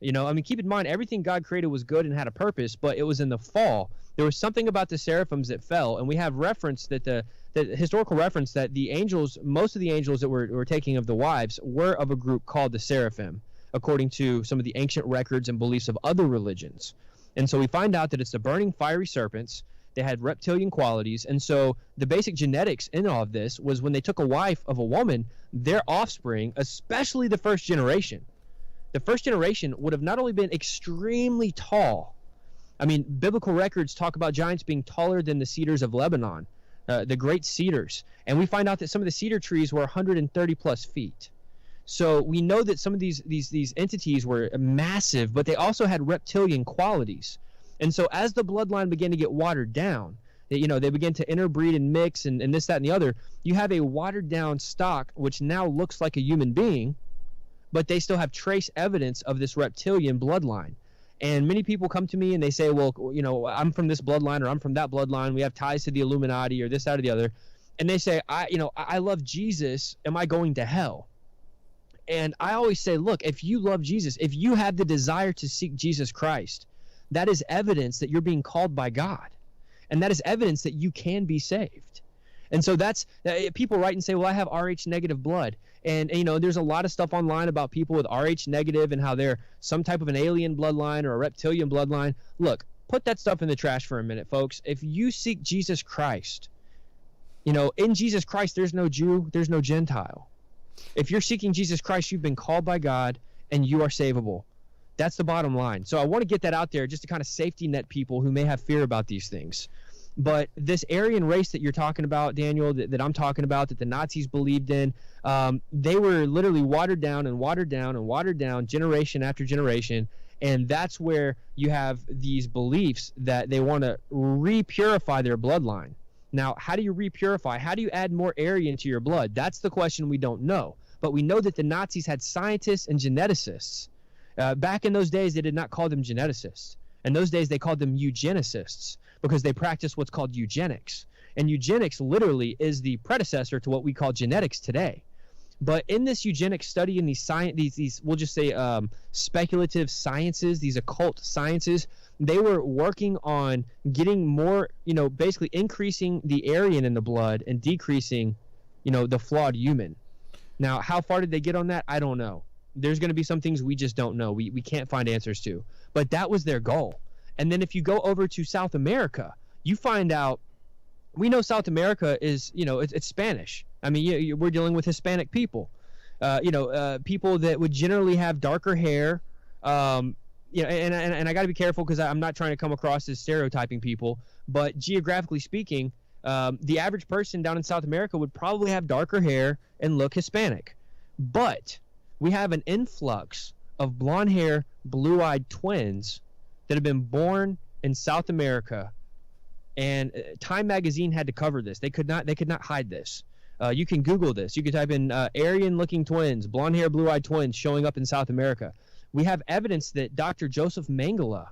Keep in mind, everything God created was good and had a purpose, but it was in the fall. There was something about the seraphims that fell, and we have reference that the historical reference that the angels, most of the angels that were taking of the wives, were of a group called the seraphim, according to some of the ancient records and beliefs of other religions. And so we find out that it's the burning fiery serpents. They had reptilian qualities. And so the basic genetics in all of this was, when they took a wife of a woman, their offspring, especially the first generation would have not only been extremely tall. Biblical records talk about giants being taller than the cedars of Lebanon, the great cedars. And we find out that some of the cedar trees were 130 plus feet. So we know that some of these entities were massive, but they also had reptilian qualities. And so as the bloodline began to get watered down, they began to interbreed and mix and this, that, and the other, you have a watered down stock which now looks like a human being, but they still have trace evidence of this reptilian bloodline. And many people come to me and they say, well, I'm from this bloodline, or I'm from that bloodline. We have ties to the Illuminati, or this, that, or the other. And they say, I love Jesus. Am I going to hell? And I always say, look, if you love Jesus, if you have the desire to seek Jesus Christ, that is evidence that you're being called by God. And that is evidence that you can be saved. And so that's, people write and say, well, I have Rh negative blood. And there's a lot of stuff online about people with Rh negative and how they're some type of an alien bloodline or a reptilian bloodline. Look, put that stuff in the trash for a minute, folks. If you seek Jesus Christ, in Jesus Christ, there's no Jew, there's no Gentile. If you're seeking Jesus Christ, you've been called by God and you are savable. That's the bottom line. So I want to get that out there just to kind of safety net people who may have fear about these things. But this Aryan race that you're talking about, Daniel, that I'm talking about, that the Nazis believed in, they were literally watered down and watered down and watered down generation after generation. And that's where you have these beliefs that they want to repurify their bloodline. Now, how do you repurify? How do you add more Aryan to your blood? That's the question we don't know. But we know that the Nazis had scientists and geneticists. Back in those days, they did not call them geneticists. In those days, they called them eugenicists because they practiced what's called eugenics. And eugenics literally is the predecessor to what we call genetics today. But in this eugenics study, in these we'll just say speculative sciences, these occult sciences, they were working on getting more, basically increasing the Aryan in the blood and decreasing, the flawed human. Now, how far did they get on that? I don't know. There's going to be some things we just don't know. We can't find answers to. But that was their goal. And then if you go over to South America, you find out, we know South America is, it's Spanish. I mean, we're dealing with Hispanic people, people that would generally have darker hair. And I got to be careful because I'm not trying to come across as stereotyping people. But geographically speaking, the average person down in South America would probably have darker hair and look Hispanic. But we have an influx of blonde hair, blue-eyed twins that have been born in South America, and Time magazine had to cover this. They could not hide this. You can Google this. You can type in Aryan-looking twins, blonde hair, blue-eyed twins showing up in South America. We have evidence that Dr. Joseph Mengele,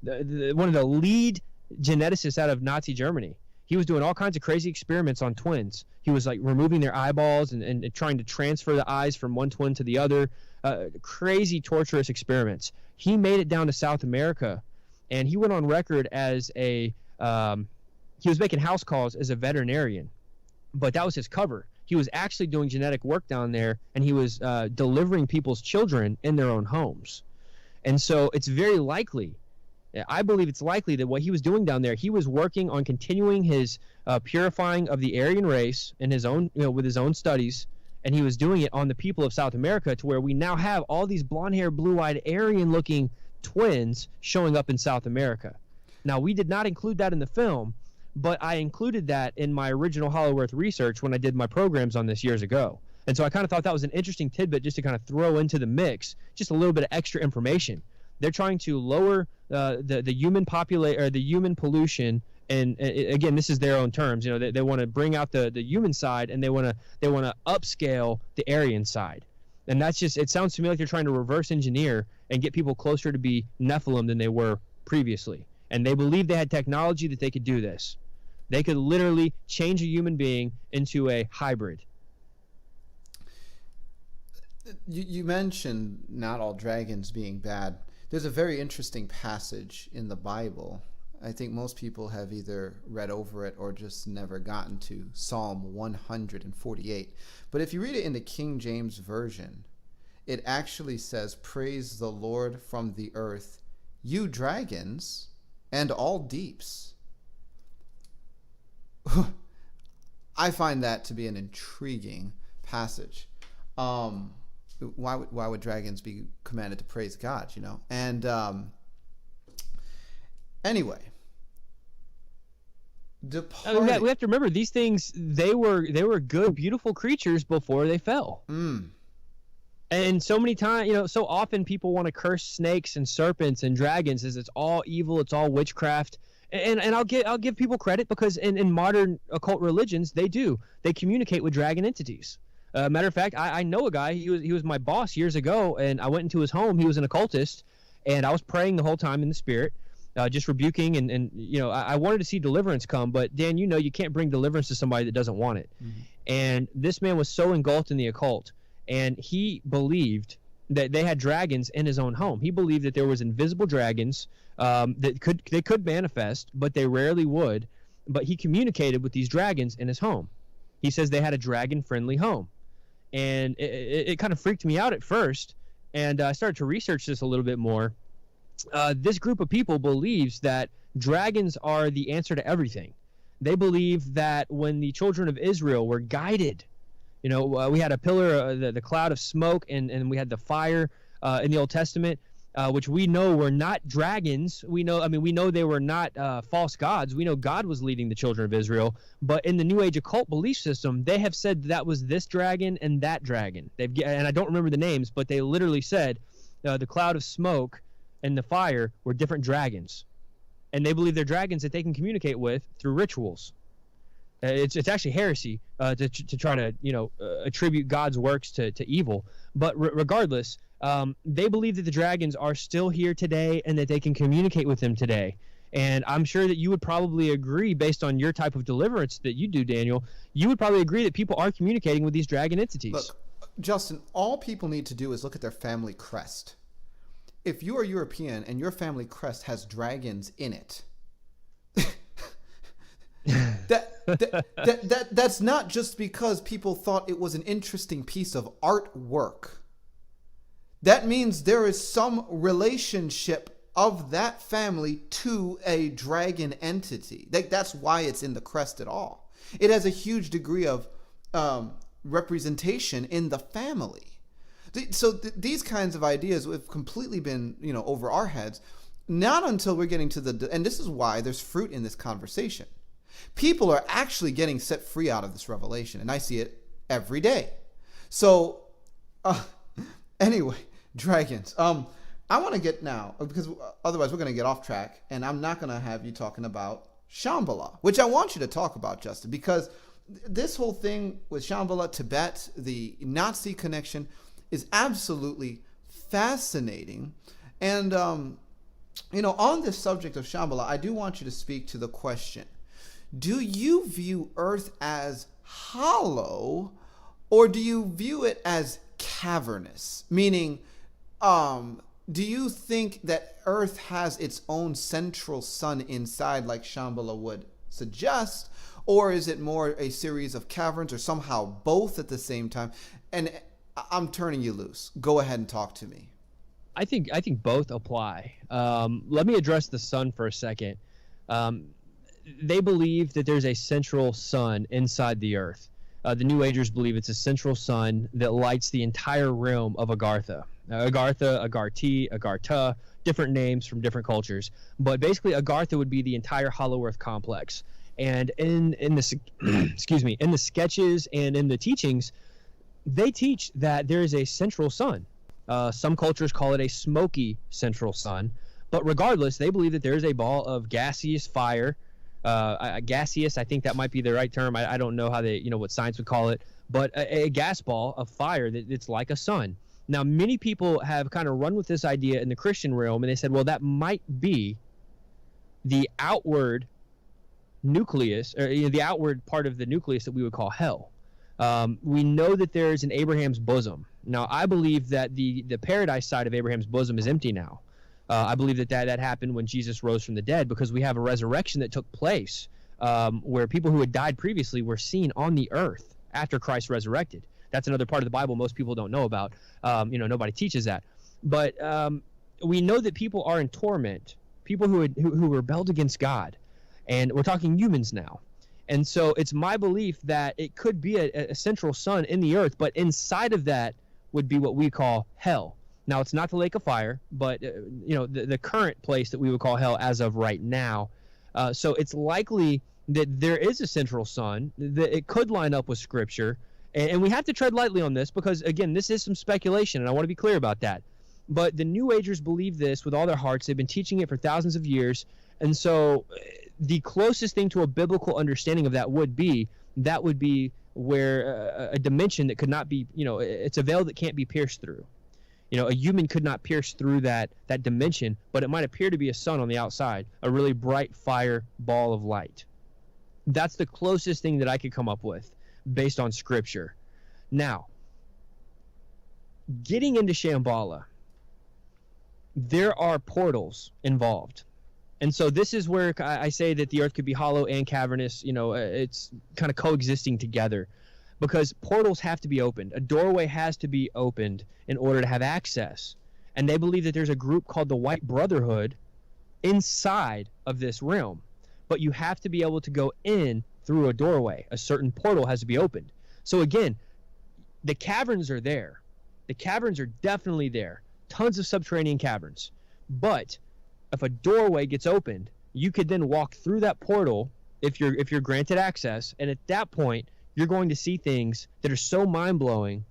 one of the lead geneticists out of Nazi Germany, he was doing all kinds of crazy experiments on twins. He was like removing their eyeballs and trying to transfer the eyes from one twin to the other. Crazy, torturous experiments. He made it down to South America, and he went on record as he was making house calls as a veterinarian, but that was his cover. He was actually doing genetic work down there, and he was delivering people's children in their own homes. And so it's very likely, I believe it's likely that what he was doing down there, he was working on continuing his purifying of the Aryan race in his own, with his own studies, and he was doing it on the people of South America, to where we now have all these blonde-haired, blue-eyed, Aryan-looking twins showing up in South America. Now, we did not include that in the film, but I included that in my original Hollow Earth research when I did my programs on this years ago. And so I kind of thought that was an interesting tidbit just to kind of throw into the mix, just a little bit of extra information. They're trying to lower the human the human pollution, and again, this is their own terms. They want to bring out the human side, and they want to upscale the Aryan side. And that's just, it sounds to me like they're trying to reverse engineer and get people closer to be Nephilim than they were previously. And they believe they had technology that they could do this. They could literally change a human being into a hybrid. You mentioned not all dragons being bad. There's a very interesting passage in the Bible. I think most people have either read over it or just never gotten to Psalm 148. But if you read it in the King James Version, it actually says, "Praise the Lord from the earth, you dragons, and all deeps." I find that to be an intriguing passage. Why would dragons be commanded to praise God, And anyway, we have to remember, these things, they were good, beautiful creatures before they fell. And so many times, so often people want to curse snakes and serpents and dragons as it's all evil, it's all witchcraft. And I'll give people credit, because in modern occult religions, they communicate with dragon entities. Matter of fact, I know a guy. He was my boss years ago, and I went into his home. He was an occultist, and I was praying the whole time in the spirit, just rebuking, and I wanted to see deliverance come. But Dan, you can't bring deliverance to somebody that doesn't want it. Mm-hmm. And this man was so engulfed in the occult, and he believed that they had dragons in his own home. He believed that there was invisible dragons that could manifest, but they rarely would. But he communicated with these dragons in his home. He says they had a dragon-friendly home. And it kind of freaked me out at first, and I started to research this a little bit more. This group of people believes that dragons are the answer to everything. They believe that when the children of Israel were guided, we had a pillar, the cloud of smoke, and we had the fire in the Old Testament. which we know were not dragons. We know they were not false gods. We know God was leading the children of Israel. But in the New Age occult belief system, they have said that was this dragon and that dragon. And I don't remember the names, but they literally said the cloud of smoke and the fire were different dragons. And they believe they're dragons that they can communicate with through rituals. It's actually heresy to try to attribute God's works to evil. But regardless, they believe that the dragons are still here today and that they can communicate with them today. And I'm sure that you would probably agree, based on your type of deliverance that you do, Daniel, you would probably agree that people are communicating with these dragon entities. Look, Justin, all people need to do is look at their family crest. If you are European and your family crest has dragons in it, that's not just because people thought it was an interesting piece of artwork. That means there is some relationship of that family to a dragon entity. That's why it's in the crest at all. It has a huge degree of representation in the family. So these kinds of ideas have completely been, over our heads. Not until we're getting to and this is why there's fruit in this conversation. People are actually getting set free out of this revelation, and I see it every day. So, anyway, dragons. I want to get now, because otherwise we're going to get off track, and I'm not going to have you talking about Shambhala, which I want you to talk about, Justin, because this whole thing with Shambhala, Tibet, the Nazi connection is absolutely fascinating. And, on this subject of Shambhala, I do want you to speak to the question, do you view Earth as hollow, or do you view it as cavernous? Meaning, do you think that Earth has its own central sun inside, like Shambhala would suggest, or is it more a series of caverns, or somehow both at the same time? And I'm turning you loose. Go ahead and talk to me. I think both apply. Let me address the sun for a second. They believe that there's a central sun inside the Earth. The New Agers believe it's a central sun that lights the entire realm of Agartha. Agartha, Agarti, Agartha, different names from different cultures. But basically, Agartha would be the entire Hollow Earth complex. And in the in the sketches and in the teachings, they teach that there is a central sun. Some cultures call it a smoky central sun. But regardless, they believe that there is a ball of gaseous fire. Gaseous, I think that might be the right term. I don't know how what science would call it, but a gas ball of fire that's like a sun. Now, many people have kind of run with this idea in the Christian realm, and they said, well, that might be the outward nucleus, or the outward part of the nucleus that we would call hell. We know that there is an Abraham's bosom. Now, I believe that the paradise side of Abraham's bosom is empty now. I believe that happened when Jesus rose from the dead, because we have a resurrection that took place where people who had died previously were seen on the earth after Christ resurrected. That's another part of the Bible most people don't know about. Nobody teaches that. But we know that people are in torment, people who rebelled against God. And we're talking humans now. And so it's my belief that it could be a central sun in the earth, but inside of that would be what we call hell. Now, it's not the lake of fire, but, the current place that we would call hell as of right now. So it's likely that there is a central sun, that it could line up with Scripture. And we have to tread lightly on this because, again, this is some speculation, and I want to be clear about that. But the New Agers believe this with all their hearts. They've been teaching it for thousands of years. And so the closest thing to a biblical understanding of that would be where a dimension that could not be, it's a veil that can't be pierced through. A human could not pierce through that dimension, but it might appear to be a sun on the outside, a really bright fire ball of light. That's the closest thing that I could come up with based on Scripture. Now, getting into Shambhala, there are portals involved. And so this is where I say that the earth could be hollow and cavernous. It's kind of coexisting together. Because portals have to be opened. A doorway has to be opened in order to have access. And they believe that there's a group called the White Brotherhood inside of this realm. But you have to be able to go in through a doorway. A certain portal has to be opened. So again, the caverns are there. The caverns are definitely there. tons of subterranean caverns. But if a doorway gets opened, you could then walk through that portal if you're granted access, and at that point, you're going to see things that are so mind-blowing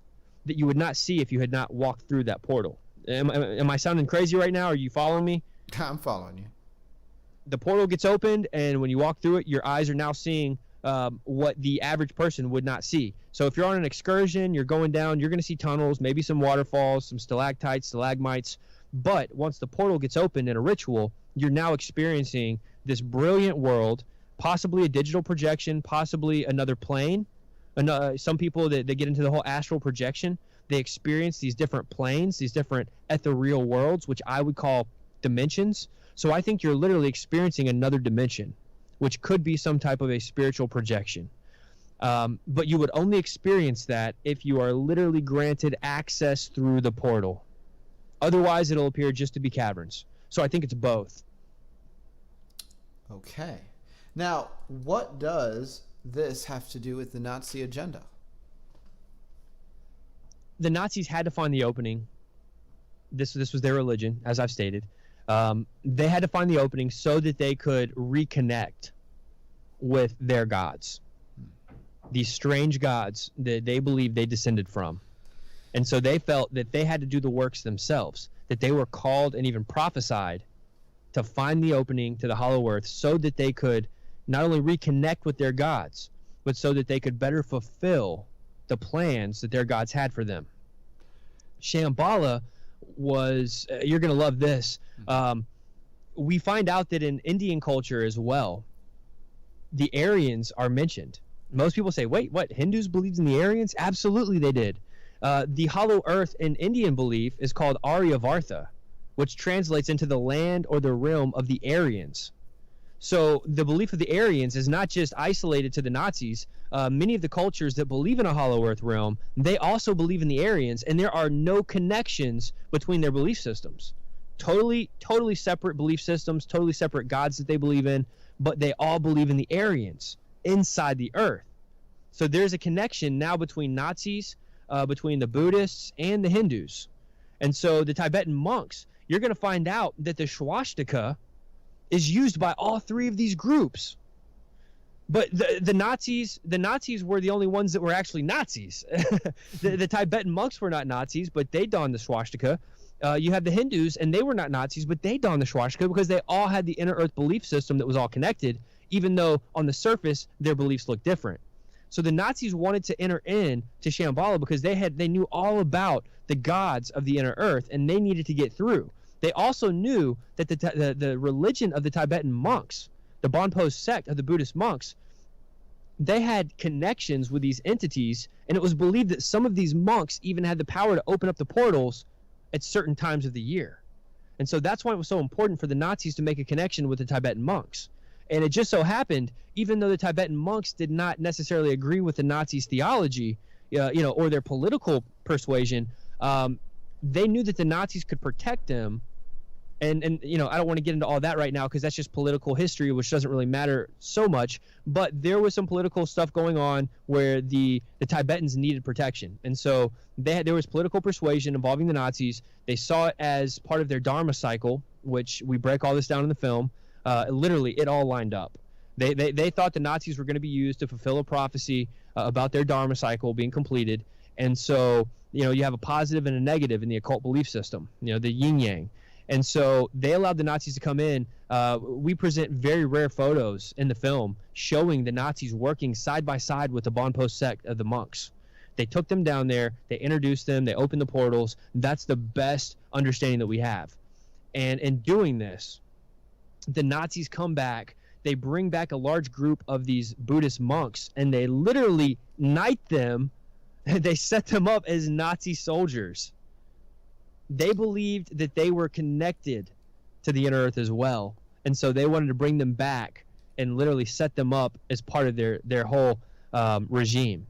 that you would not see if you had not walked through that portal. Am I sounding crazy right now? Are you following me? I'm following you. The portal gets opened, and when you walk through it, your eyes are now seeing what the average person would not see. So if you're on an excursion, you're going down, you're going to see tunnels, maybe some waterfalls, some stalactites, stalagmites. But once the portal gets opened in a ritual, you're now experiencing this brilliant world, possibly a digital projection, possibly another plane. Some people that get into the whole astral projection, they experience these different planes, these different ethereal worlds, which I would call dimensions. So I think you're literally experiencing another dimension, which could be some type of a spiritual projection. But you would only experience that if you are literally granted access through the portal. Otherwise, it'll appear just to be caverns. So I think it's both. Okay. Now, what does this have to do with the Nazi agenda? The Nazis had to find the opening. This was their religion, as I've stated. They had to find the opening so that they could reconnect with their gods, these strange gods that they believed they descended from. And so they felt that they had to do the works themselves, that they were called and even prophesied to find the opening to the hollow earth so that they could not only reconnect with their gods, but so that they could better fulfill the plans that their gods had for them. Shambhala was, you're going to love this. We find out that in Indian culture as well, the Aryans are mentioned. Most people say, wait, what? Hindus believed in the Aryans? Absolutely they did. The hollow earth in Indian belief is called Aryavartha, which translates into the land or the realm of the Aryans. So the belief of the Aryans is not just isolated to the Nazis. Many of the cultures that believe in a hollow earth realm, they also believe in the Aryans, and there are no connections between their belief systems. Totally separate belief systems, totally separate gods that they believe in, but they all believe in the Aryans inside the earth. So there's a connection now between Nazis, between the Buddhists and the Hindus. And so the Tibetan monks, you're going to find out that the swastika is used by all three of these groups. But the Nazis were the only ones that were actually Nazis. The Tibetan monks were not Nazis, but they donned the swastika. You have the Hindus, and they were not Nazis, but they donned the swastika because they all had the inner earth belief system that was all connected, even though on the surface their beliefs looked different. So the Nazis wanted to enter in to Shambhala because they knew all about the gods of the inner earth, and they needed to get through. They also knew that the religion of the Tibetan monks, the Bonpo sect of the Buddhist monks, they had connections with these entities, and it was believed that some of these monks even had the power to open up the portals at certain times of the year. And so that's why it was so important for the Nazis to make a connection with the Tibetan monks. And it just so happened, even though the Tibetan monks did not necessarily agree with the Nazis' theology, or their political persuasion, they knew that the Nazis could protect them. And I don't want to get into all that right now because that's just political history, which doesn't really matter so much. But there was some political stuff going on where the Tibetans needed protection. And so there was political persuasion involving the Nazis. They saw it as part of their Dharma cycle, which we break all this down in the film. Literally, it all lined up. They thought the Nazis were going to be used to fulfill a prophecy about their Dharma cycle being completed. And so, you have a positive and a negative in the occult belief system, the yin-yang. And so they allowed the Nazis to come in. We present very rare photos in the film showing the Nazis working side by side with the Bonpo sect of the monks. They took them down there. They introduced them. They opened the portals. That's the best understanding that we have. And in doing this, the Nazis come back. They bring back a large group of these Buddhist monks, and they literally knight them. They set them up as Nazi soldiers. They believed that they were connected to the inner earth as well. And so they wanted to bring them back and literally set them up as part of their whole regime.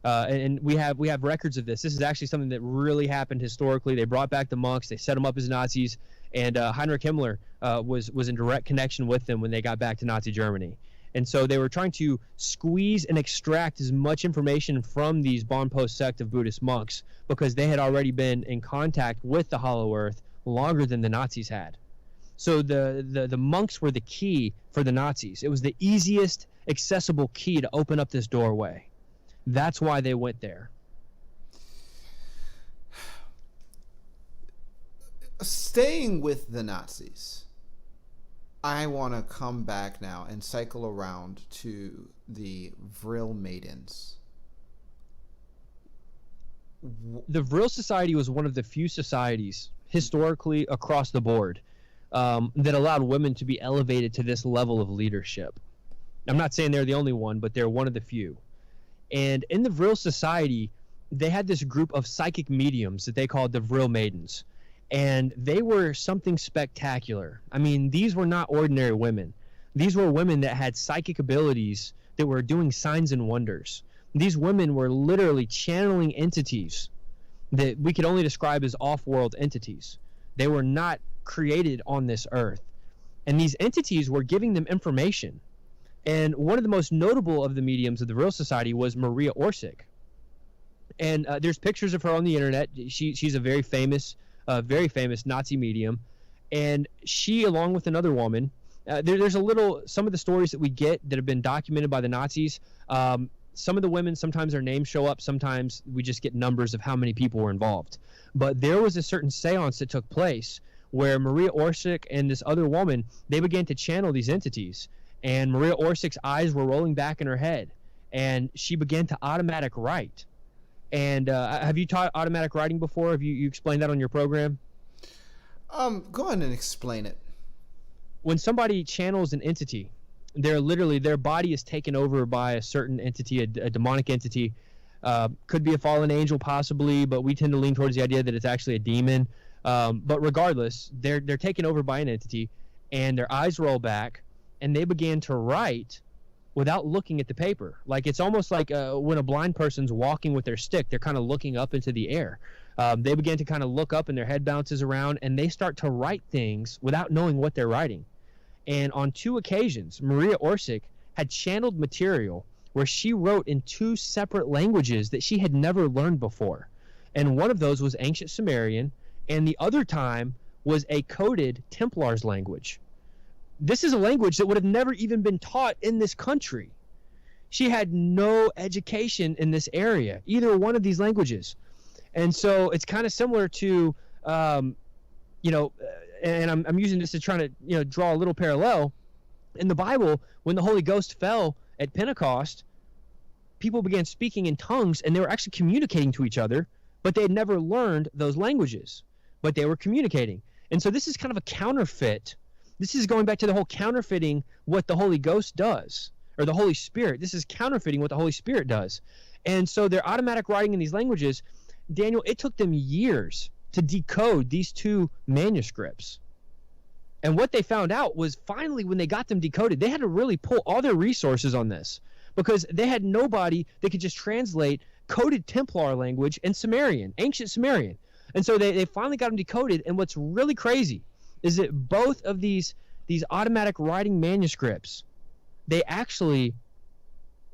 And we have records of this. This is actually something that really happened historically. They brought back the monks. They set them up as Nazis. And Heinrich Himmler was in direct connection with them when they got back to Nazi Germany. And so they were trying to squeeze and extract as much information from these Bonpo sect of Buddhist monks because they had already been in contact with the Hollow Earth longer than the Nazis had. So the monks were the key for the Nazis. It was the easiest accessible key to open up this doorway. That's why they went there. Staying with the Nazis, I want to come back now and cycle around to the Vril Maidens. The Vril Society was one of the few societies historically across the board that allowed women to be elevated to this level of leadership. I'm not saying they're the only one, but they're one of the few. And in the Vril Society, they had this group of psychic mediums that they called the Vril Maidens. And they were something spectacular. I mean, these were not ordinary women. These were women that had psychic abilities that were doing signs and wonders. These women were literally channeling entities that we could only describe as off-world entities. They were not created on this earth. And these entities were giving them information. And one of the most notable of the mediums of the Vril Society was Maria Orsic. And there's pictures of her on the internet. She's a very famous Nazi medium. And she, along with another woman, there's some of the stories that we get that have been documented by the Nazis. Some of the women, sometimes their names show up. Sometimes we just get numbers of how many people were involved. But there was a certain seance that took place where Maria Orsic and this other woman, they began to channel these entities. And Maria Orsic's eyes were rolling back in her head. And she began to automatic write. And have you taught automatic writing before? Have you explained that on your program? Go ahead and explain it. When somebody channels an entity, their body is taken over by a certain entity, a demonic entity. Could be a fallen angel possibly, but we tend to lean towards the idea that it's actually a demon. But regardless, they're taken over by an entity, and their eyes roll back, and they began to write without looking at the paper. Like it's almost like when a blind person's walking with their stick, they're kind of looking up into the air. They begin to kind of look up and their head bounces around, and they start to write things without knowing what they're writing. And on 2 occasions, Maria Orsic had channeled material where she wrote in 2 separate languages that she had never learned before. And one of those was ancient Sumerian, and the other time was a coded Templars language. This is a language that would have never even been taught in this country. She had no education in this area, either one of these languages. And so it's kind of similar to, and I'm using this to try to, draw a little parallel. In the Bible, when the Holy Ghost fell at Pentecost, people began speaking in tongues, and they were actually communicating to each other, but they had never learned those languages, but they were communicating. And so this is kind of a counterfeit. This is going back to the whole counterfeiting what the Holy Ghost does, or the Holy Spirit. This is counterfeiting what the Holy Spirit does. And so they're automatic writing in these languages. Daniel, it took them years to decode these 2 manuscripts. And what they found out was finally when they got them decoded, they had to really pull all their resources on this because they had nobody that could just translate coded Templar language and Sumerian, ancient Sumerian. And so they finally got them decoded. And what's really crazy is that both of these automatic writing manuscripts, they actually,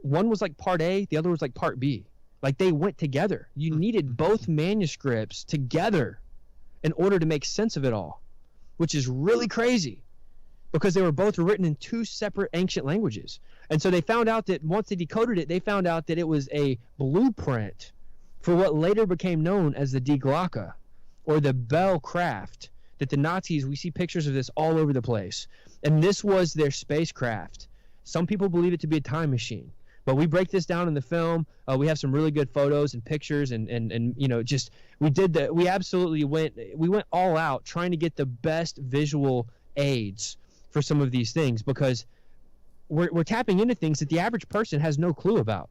one was like part A, the other was like part B. Like they went together. You needed both manuscripts together in order to make sense of it all, which is really crazy because they were both written in 2 separate ancient languages. And so they found out that once they decoded it, they found out that it was a blueprint for what later became known as the Die Glocke, or the Bell Craft, that the Nazis, we see pictures of this all over the place. And this was their spacecraft. Some people believe it to be a time machine. But we break this down in the film. We have some really good photos and pictures, and we absolutely went all out trying to get the best visual aids for some of these things because we're tapping into things that the average person has no clue about.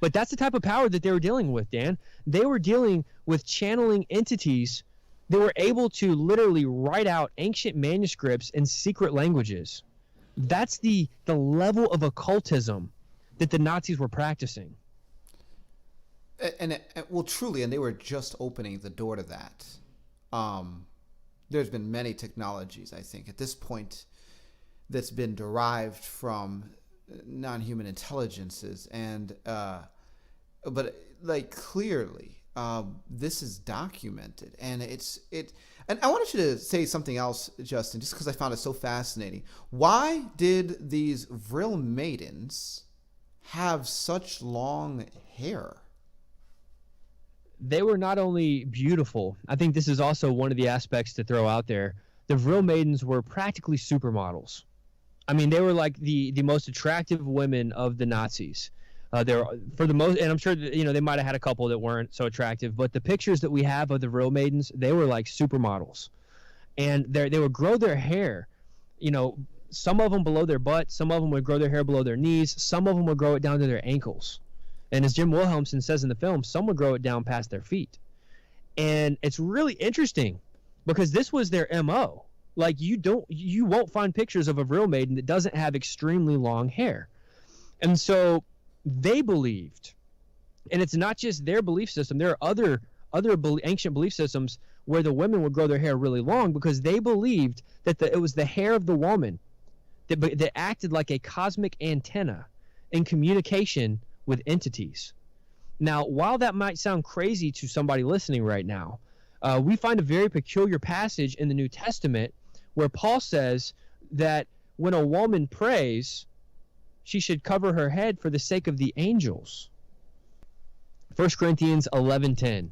But that's the type of power that they were dealing with, Dan. They were dealing with channeling entities that were able to literally write out ancient manuscripts in secret languages. That's the level of occultism that the Nazis were practicing. And truly, and they were just opening the door to that. There's been many technologies, I think. At this point, that's been derived from non-human intelligences, and but like clearly this is documented, and and I wanted you to say something else, Justin, just because I found it so fascinating. Why did these vril maidens have such long hair? They were not only beautiful, I think this is also one of the aspects to throw out there. The vril maidens were practically supermodels. I mean, they were like the most attractive women of the Nazis. They were, for the most, and I'm sure that, they might have had a couple that weren't so attractive, but the pictures that we have of the vril maidens, they were like supermodels, and they would grow their hair, some of them below their butt, some of them would grow their hair below their knees, some of them would grow it down to their ankles, and as Jim Wilhelmsen says in the film, some would grow it down past their feet. And it's really interesting because this was their MO. Like, you won't find pictures of a vril maiden that doesn't have extremely long hair. And so they believed, and it's not just their belief system, there are other ancient belief systems where the women would grow their hair really long because they believed that it was the hair of the woman that acted like a cosmic antenna in communication with entities. Now, while that might sound crazy to somebody listening right now, we find a very peculiar passage in the New Testament where Paul says that when a woman prays, she should cover her head for the sake of the angels. 1 Corinthians 11:10.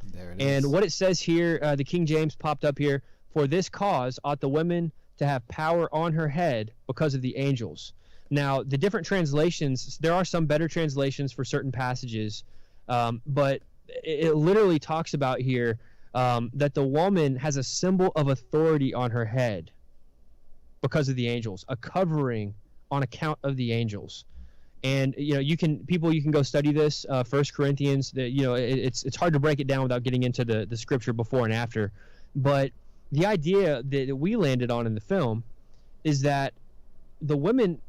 There it is. And what it says here, the King James popped up here, for this cause ought the woman to have power on her head because of the angels. Now, the different translations, there are some better translations for certain passages, but it literally talks about here that the woman has a symbol of authority on her head because of the angels, a covering on account of the angels. And you can go study this 1 Corinthians. It's hard to break it down without getting into the scripture before and after. But the idea that we landed on in the film is that the women,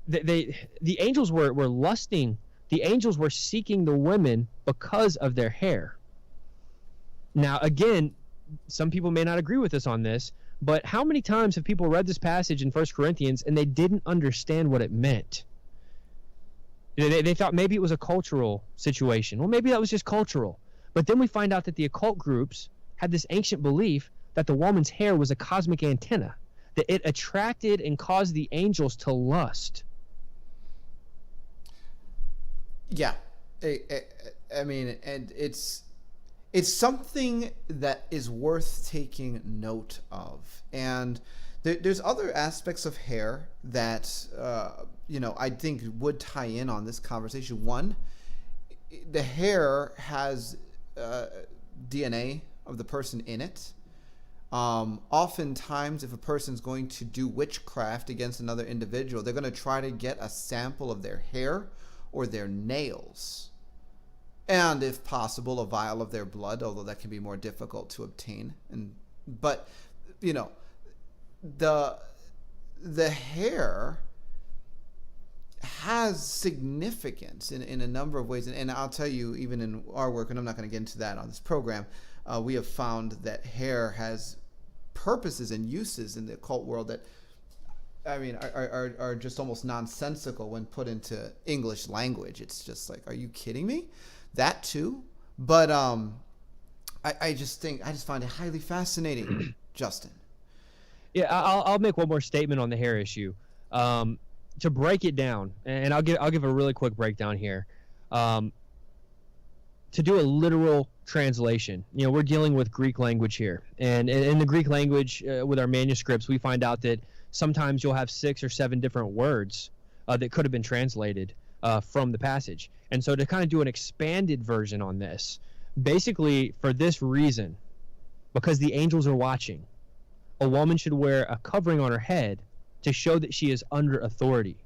the angels were lusting. The angels were seeking the women because of their hair. Now, again, some people may not agree with us on this, but how many times have people read this passage in 1 Corinthians and they didn't understand what it meant? They thought maybe it was a cultural situation. Well, maybe that was just cultural. But then we find out that the occult groups had this ancient belief that the woman's hair was a cosmic antenna, that it attracted and caused the angels to lust. Yeah. I mean, and it's something that is worth taking note of. And there's other aspects of hair that, I think would tie in on this conversation. One, the hair has DNA of the person in it. Oftentimes, if a person's going to do witchcraft against another individual, they're going to try to get a sample of their hair or their nails. And if possible, a vial of their blood, although that can be more difficult to obtain. But the hair has significance in a number of ways. And I'll tell you, even in our work, and I'm not going to get into that on this program, we have found that hair has purposes and uses in the occult world that, I mean, are just almost nonsensical when put into English language. It's just like, are you kidding me? That too. But I just find it highly fascinating, Justin. Yeah, I'll make one more statement on the hair issue. To break it down, and I'll give a really quick breakdown here. To do a literal translation, we're dealing with Greek language here, and in the Greek language, with our manuscripts, we find out that sometimes you'll have 6 or 7 different words that could have been translated from the passage. And so to kind of do an expanded version on this, basically for this reason, because the angels are watching, a woman should wear a covering on her head to show that she is under authority.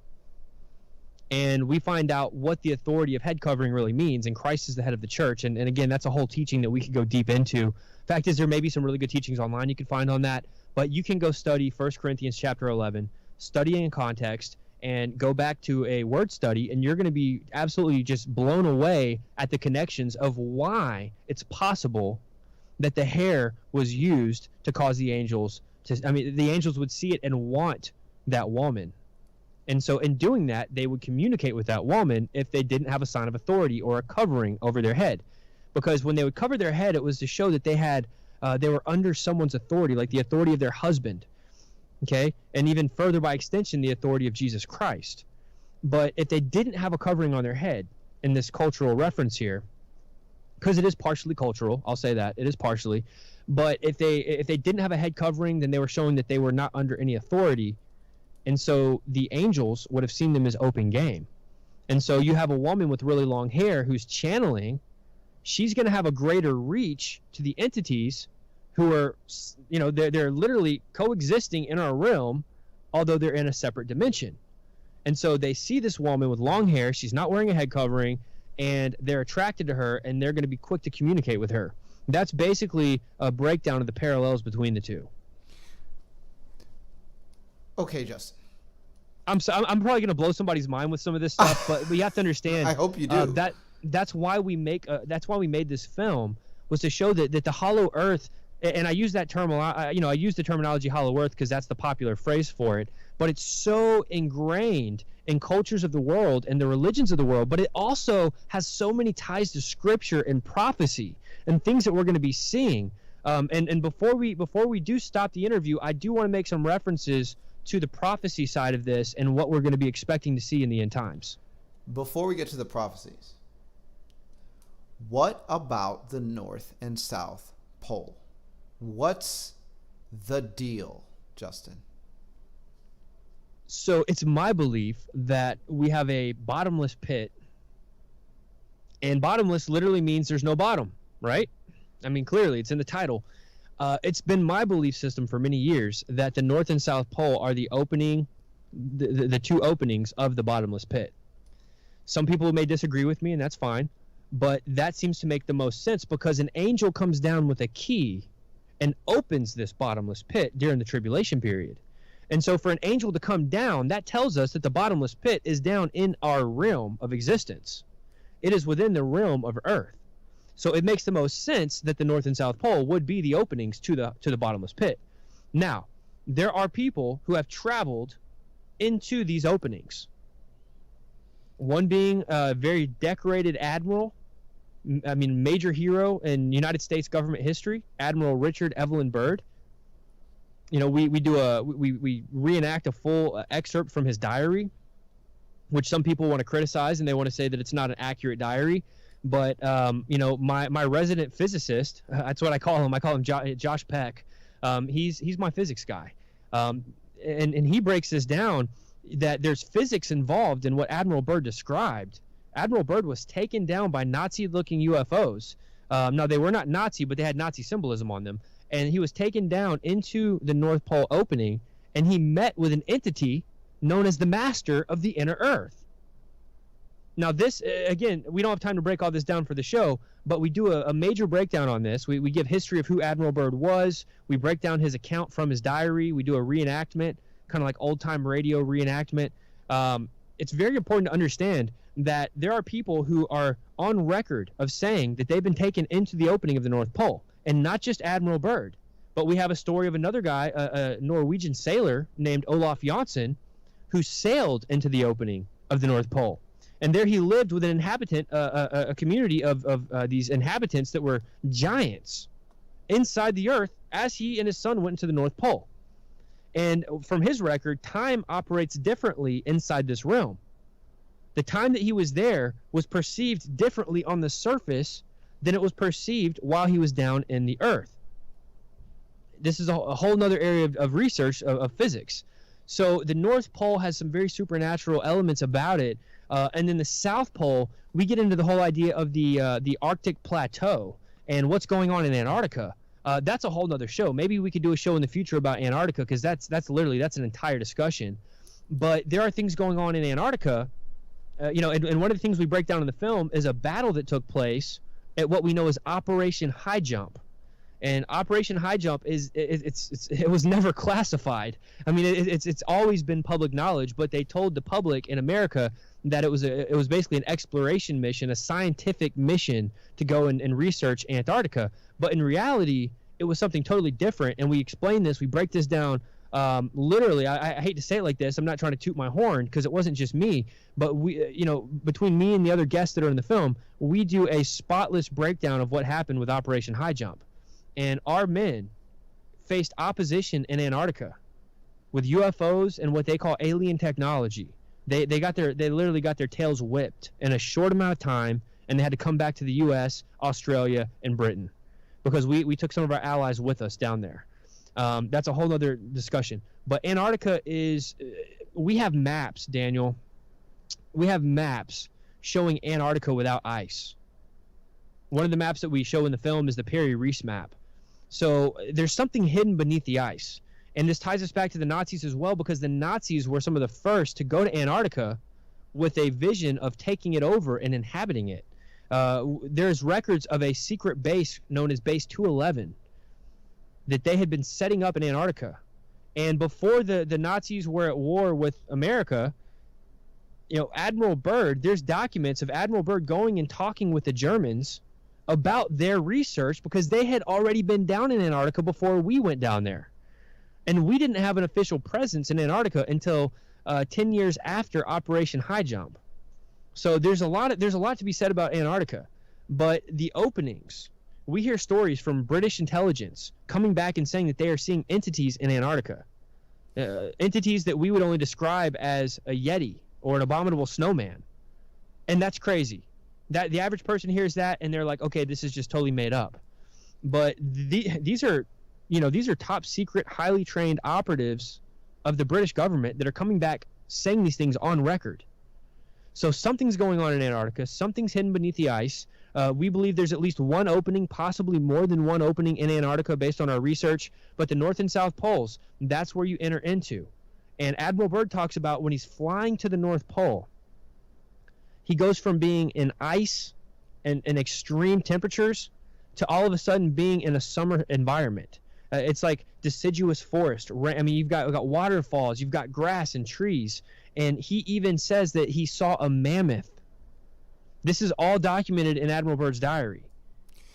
And we find out what the authority of head covering really means, and Christ is the head of the church. And again, that's a whole teaching that we could go deep into. Fact is, there may be some really good teachings online you can find on that, but you can go study 1 Corinthians chapter 11, study in context, and go back to a word study, and you're going to be absolutely just blown away at the connections of why it's possible that the hair was used to cause the angels The angels would see it and want that woman. And so in doing that, they would communicate with that woman if they didn't have a sign of authority or a covering over their head. Because when they would cover their head, it was to show that they were under someone's authority, like the authority of their husband, okay? And even further by extension, the authority of Jesus Christ. But if they didn't have a covering on their head, in this cultural reference here, because it is partially cultural, I'll say that, it is partially, but if they didn't have a head covering, then they were showing that they were not under any authority. And so the angels would have seen them as open game. And so you have a woman with really long hair who's channeling. She's going to have a greater reach to the entities who are, they're literally coexisting in our realm, although they're in a separate dimension. And so they see this woman with long hair. She's not wearing a head covering, and they're attracted to her, and they're going to be quick to communicate with her. That's basically a breakdown of the parallels between the two. Okay, Justin. I'm probably going to blow somebody's mind with some of this stuff, but you have to understand. I hope you do. That's why we made this film, was to show that the hollow earth, and I use that term a lot. I use the terminology hollow earth because that's the popular phrase for it. But it's so ingrained in cultures of the world and the religions of the world. But it also has so many ties to scripture and prophecy and things that we're going to be seeing. And before we do stop the interview, I do want to make some references to the prophecy side of this and what we're going to be expecting to see in the end times. Before we get to the prophecies, what about the North and South Pole? What's the deal, Justin? So it's my belief that we have a bottomless pit, and bottomless literally means there's no bottom, right? I mean, clearly it's in the title. It's been my belief system for many years that the North and South Pole are the two openings of the bottomless pit. Some people may disagree with me, and that's fine, but that seems to make the most sense because an angel comes down with a key and opens this bottomless pit during the tribulation period. And so for an angel to come down, that tells us that the bottomless pit is down in our realm of existence. It is within the realm of earth. So it makes the most sense that the North and South Pole would be the openings to the bottomless pit. Now, there are people who have traveled into these openings. One being a very decorated admiral, major hero in United States government history, Admiral Richard Evelyn Byrd. We reenact a full excerpt from his diary, which some people want to criticize and they want to say that it's not an accurate diary. But my resident physicist, that's what I call him. I call him Josh Peck. He's my physics guy, and he breaks this down that there's physics involved in what Admiral Byrd described. Admiral Byrd was taken down by Nazi-looking UFOs. Now they were not Nazi, but they had Nazi symbolism on them. And he was taken down into the North Pole opening, and he met with an entity known as the Master of the Inner Earth. Now this, again, we don't have time to break all this down for the show, but we do a major breakdown on this. We give history of who Admiral Byrd was. We break down his account from his diary. We do a reenactment, kind of like old-time radio reenactment. It's very important to understand that there are people who are on record of saying that they've been taken into the opening of the North Pole, and not just Admiral Byrd, but we have a story of another guy, a Norwegian sailor named Olaf Janssen, who sailed into the opening of the North Pole. And there he lived with an inhabitant, a community of these inhabitants that were giants inside the earth as he and his son went into the North Pole. And from his record, time operates differently inside this realm. The time that he was there was perceived differently on the surface than it was perceived while he was down in the earth. This is a whole nother area of research of physics. So the North Pole has some very supernatural elements about it. And then the South Pole, we get into the whole idea of the Arctic plateau and what's going on in Antarctica. That's a whole nother show. Maybe we could do a show in the future about Antarctica because that's an entire discussion. But there are things going on in Antarctica, and one of the things we break down in the film is a battle that took place at what we know as Operation High Jump. And Operation High Jump it was never classified. I mean, it's always been public knowledge, but they told the public in America that it was basically an exploration mission, a scientific mission to go and research Antarctica. But in reality, it was something totally different. And we explain this, we break this down. Literally, I hate to say it like this. I'm not trying to toot my horn because it wasn't just me, but we, between me and the other guests that are in the film, we do a spotless breakdown of what happened with Operation High Jump. And our men faced opposition in Antarctica with UFOs and what they call alien technology. They literally got their tails whipped in a short amount of time, and they had to come back to the U.S., Australia, and Britain because we took some of our allies with us down there. That's a whole other discussion. But Antarctica we have maps, Daniel. We have maps showing Antarctica without ice. One of the maps that we show in the film is the Perry Reese map. So there's something hidden beneath the ice. And this ties us back to the Nazis as well, because the Nazis were some of the first to go to Antarctica with a vision of taking it over and inhabiting it. There's records of a secret base known as Base 211 that they had been setting up in Antarctica. And before the Nazis were at war with America, Admiral Byrd, there's documents of Admiral Byrd going and talking with the Germans about their research because they had already been down in Antarctica before we went down there. And we didn't have an official presence in Antarctica until 10 years after Operation High Jump. So there's a lot to be said about Antarctica. But the openings, we hear stories from British intelligence coming back and saying that they are seeing entities in Antarctica. Entities that we would only describe as a Yeti or an abominable snowman. And that's crazy. That the average person hears that and they're like, okay, this is just totally made up. But these are top secret, highly trained operatives of the British government that are coming back saying these things on record. So something's going on in Antarctica. Something's hidden beneath the ice. We believe there's at least one opening, possibly more than one opening in Antarctica based on our research. But the North and South Poles, that's where you enter into. And Admiral Byrd talks about when he's flying to the North Pole, he goes from being in ice and extreme temperatures to all of a sudden being in a summer environment. It's like deciduous forest. I mean, you've got waterfalls, you've got grass and trees. And he even says that he saw a mammoth. This is all documented in Admiral Byrd's diary.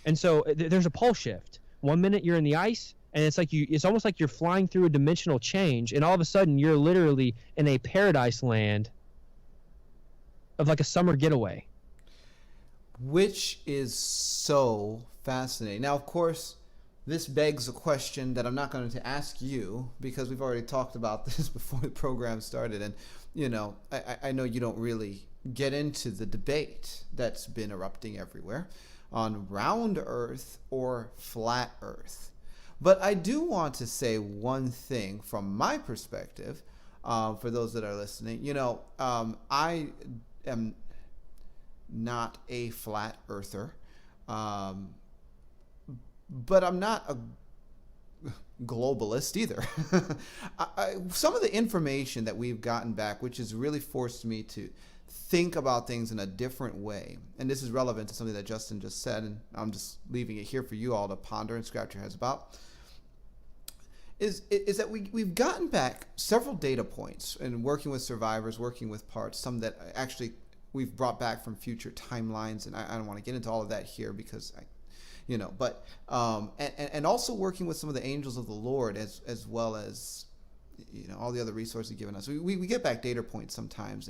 And so there's a pole shift. 1 minute you're in the ice, and it's almost like you're flying through a dimensional change, and all of a sudden you're literally in a paradise land of like a summer getaway. Which is so fascinating. Now, of course, this begs a question that I'm not going to ask you because we've already talked about this before the program started. And, I know you don't really get into the debate that's been erupting everywhere on round Earth or flat Earth. But I do want to say one thing from my perspective, for those that are listening. I am not a flat earther, but I'm not a globalist either. Some of the information that we've gotten back, which has really forced me to think about things in a different way, and this is relevant to something that Justin just said, and I'm just leaving it here for you all to ponder and scratch your heads about, is that we've gotten back several data points in working with survivors, working with parts, some that actually we've brought back from future timelines, and I don't want to get into all of that here because but also working with some of the angels of the Lord as well as all the other resources given us. We get back data points sometimes,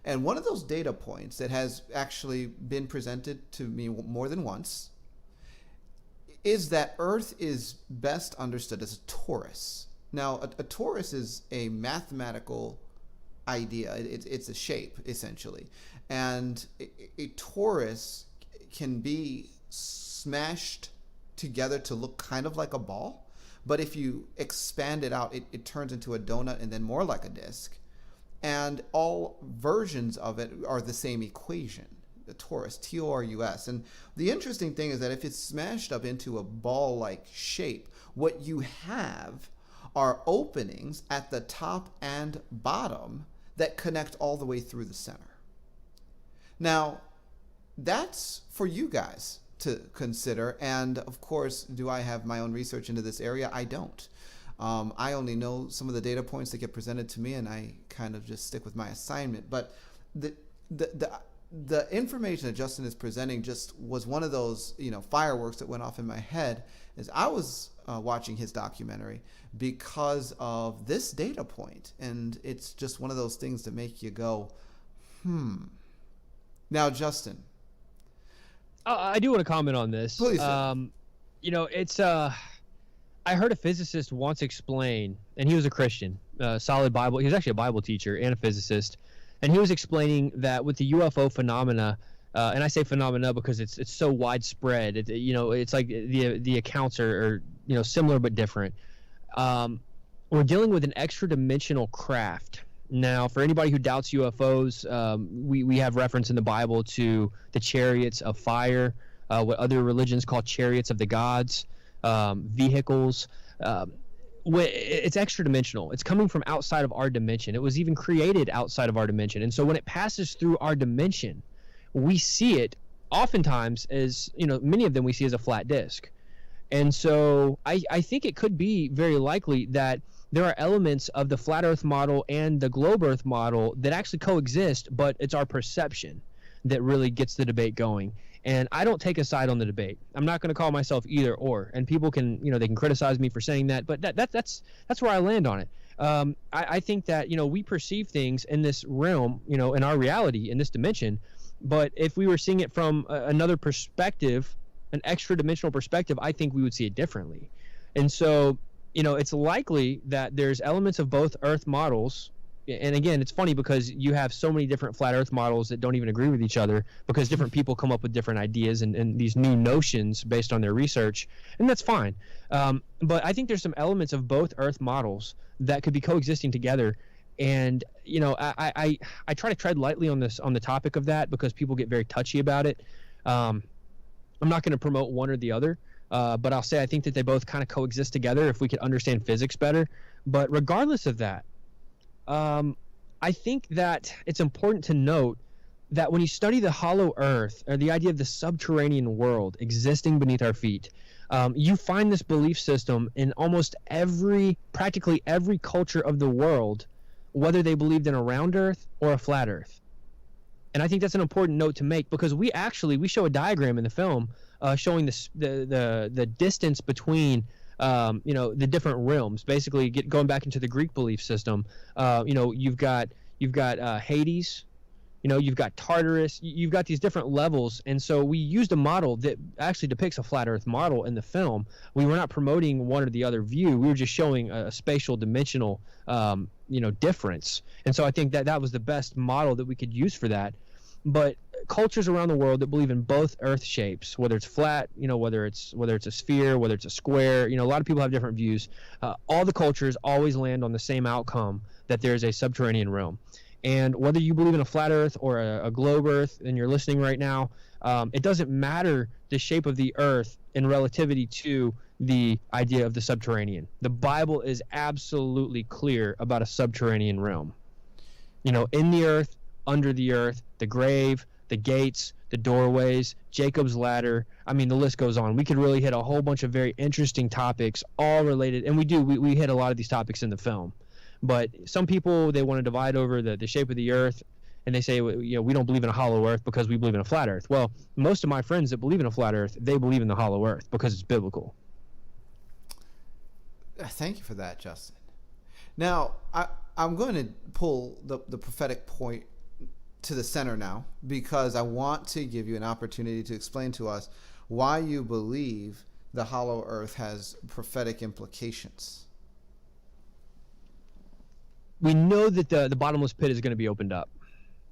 and one of those data points that has actually been presented to me more than once is that Earth is best understood as a torus. Now, a torus is a mathematical idea. It's a shape, essentially. And a torus can be smashed together to look kind of like a ball. But if you expand it out, it turns into a donut and then more like a disc. And all versions of it are the same equation, the torus, T-O-R-U-S. And the interesting thing is that if it's smashed up into a ball-like shape, what you have are openings at the top and bottom that connect all the way through the center. Now, that's for you guys to consider. And of course, do I have my own research into this area? I don't. I only know some of the data points that get presented to me, and I kind of just stick with my assignment. But the the information that Justin is presenting just was one of those, fireworks that went off in my head as I was watching his documentary because of this data point. And it's just one of those things that make you go, Now, Justin. I do want to comment on this. Please. It's I heard a physicist once explain, and he was a Christian, solid Bible. He was actually a Bible teacher and a physicist, and he was explaining that with the UFO phenomena, and I say phenomena because it's so widespread. It's like the accounts are similar but different. We're dealing with an extra-dimensional craft. Now, for anybody who doubts UFOs, we have reference in the Bible to the chariots of fire, what other religions call chariots of the gods, vehicles. It's extra-dimensional. It's coming from outside of our dimension. It was even created outside of our dimension. And so when it passes through our dimension, we see it oftentimes as, many of them we see as a flat disk. And so I think it could be very likely that there are elements of the flat earth model and the globe earth model that actually coexist, but it's our perception that really gets the debate going. And I don't take a side on the debate. I'm not going to call myself either or. And people can, they can criticize me for saying that, but that's where I land on it. I think that, we perceive things in this realm, in our reality, in this dimension. But if we were seeing it from another perspective, an extra dimensional perspective, I think we would see it differently. And so, it's likely that there's elements of both Earth models. And again, it's funny because you have so many different flat Earth models that don't even agree with each other because different people come up with different ideas and these new notions based on their research. And that's fine. But I think there's some elements of both Earth models that could be coexisting together. And, I try to tread lightly on the topic of that because people get very touchy about it. I'm not going to promote one or the other. But I'll say I think that they both kind of coexist together if we could understand physics better. But regardless of that, I think that it's important to note that when you study the hollow earth or the idea of the subterranean world existing beneath our feet, you find this belief system in almost practically every culture of the world, whether they believed in a round earth or a flat earth. And I think that's an important note to make because we show a diagram in the film showing the distance between the different realms. Basically, going back into the Greek belief system, you've got Hades, you've got Tartarus, you've got these different levels, and so we used a model that actually depicts a flat Earth model in the film. We were not promoting one or the other view. We were just showing a spatial dimensional difference. And so I think that was the best model that we could use for that. But cultures around the world that believe in both Earth shapes, whether it's flat, whether it's a sphere, whether it's a square, a lot of people have different views. All the cultures always land on the same outcome, that there's a subterranean realm. And whether you believe in a flat Earth or a globe Earth, and you're listening right now, it doesn't matter the shape of the Earth in relativity to the idea of the subterranean. The Bible is absolutely clear about a subterranean realm. In the earth, under the earth, the grave, the gates, the doorways, Jacob's ladder. I mean, the list goes on. We could really hit a whole bunch of very interesting topics, all related, and we hit a lot of these topics in the film. But some people, they want to divide over the shape of the earth, and they say, we don't believe in a hollow earth because we believe in a flat earth. Well, most of my friends that believe in a flat earth, they believe in the hollow earth because it's biblical. Thank you for that, Justin. Now, I'm going to pull the prophetic point to the center now because I want to give you an opportunity to explain to us why you believe the hollow earth has prophetic implications. We know that the bottomless pit is going to be opened up.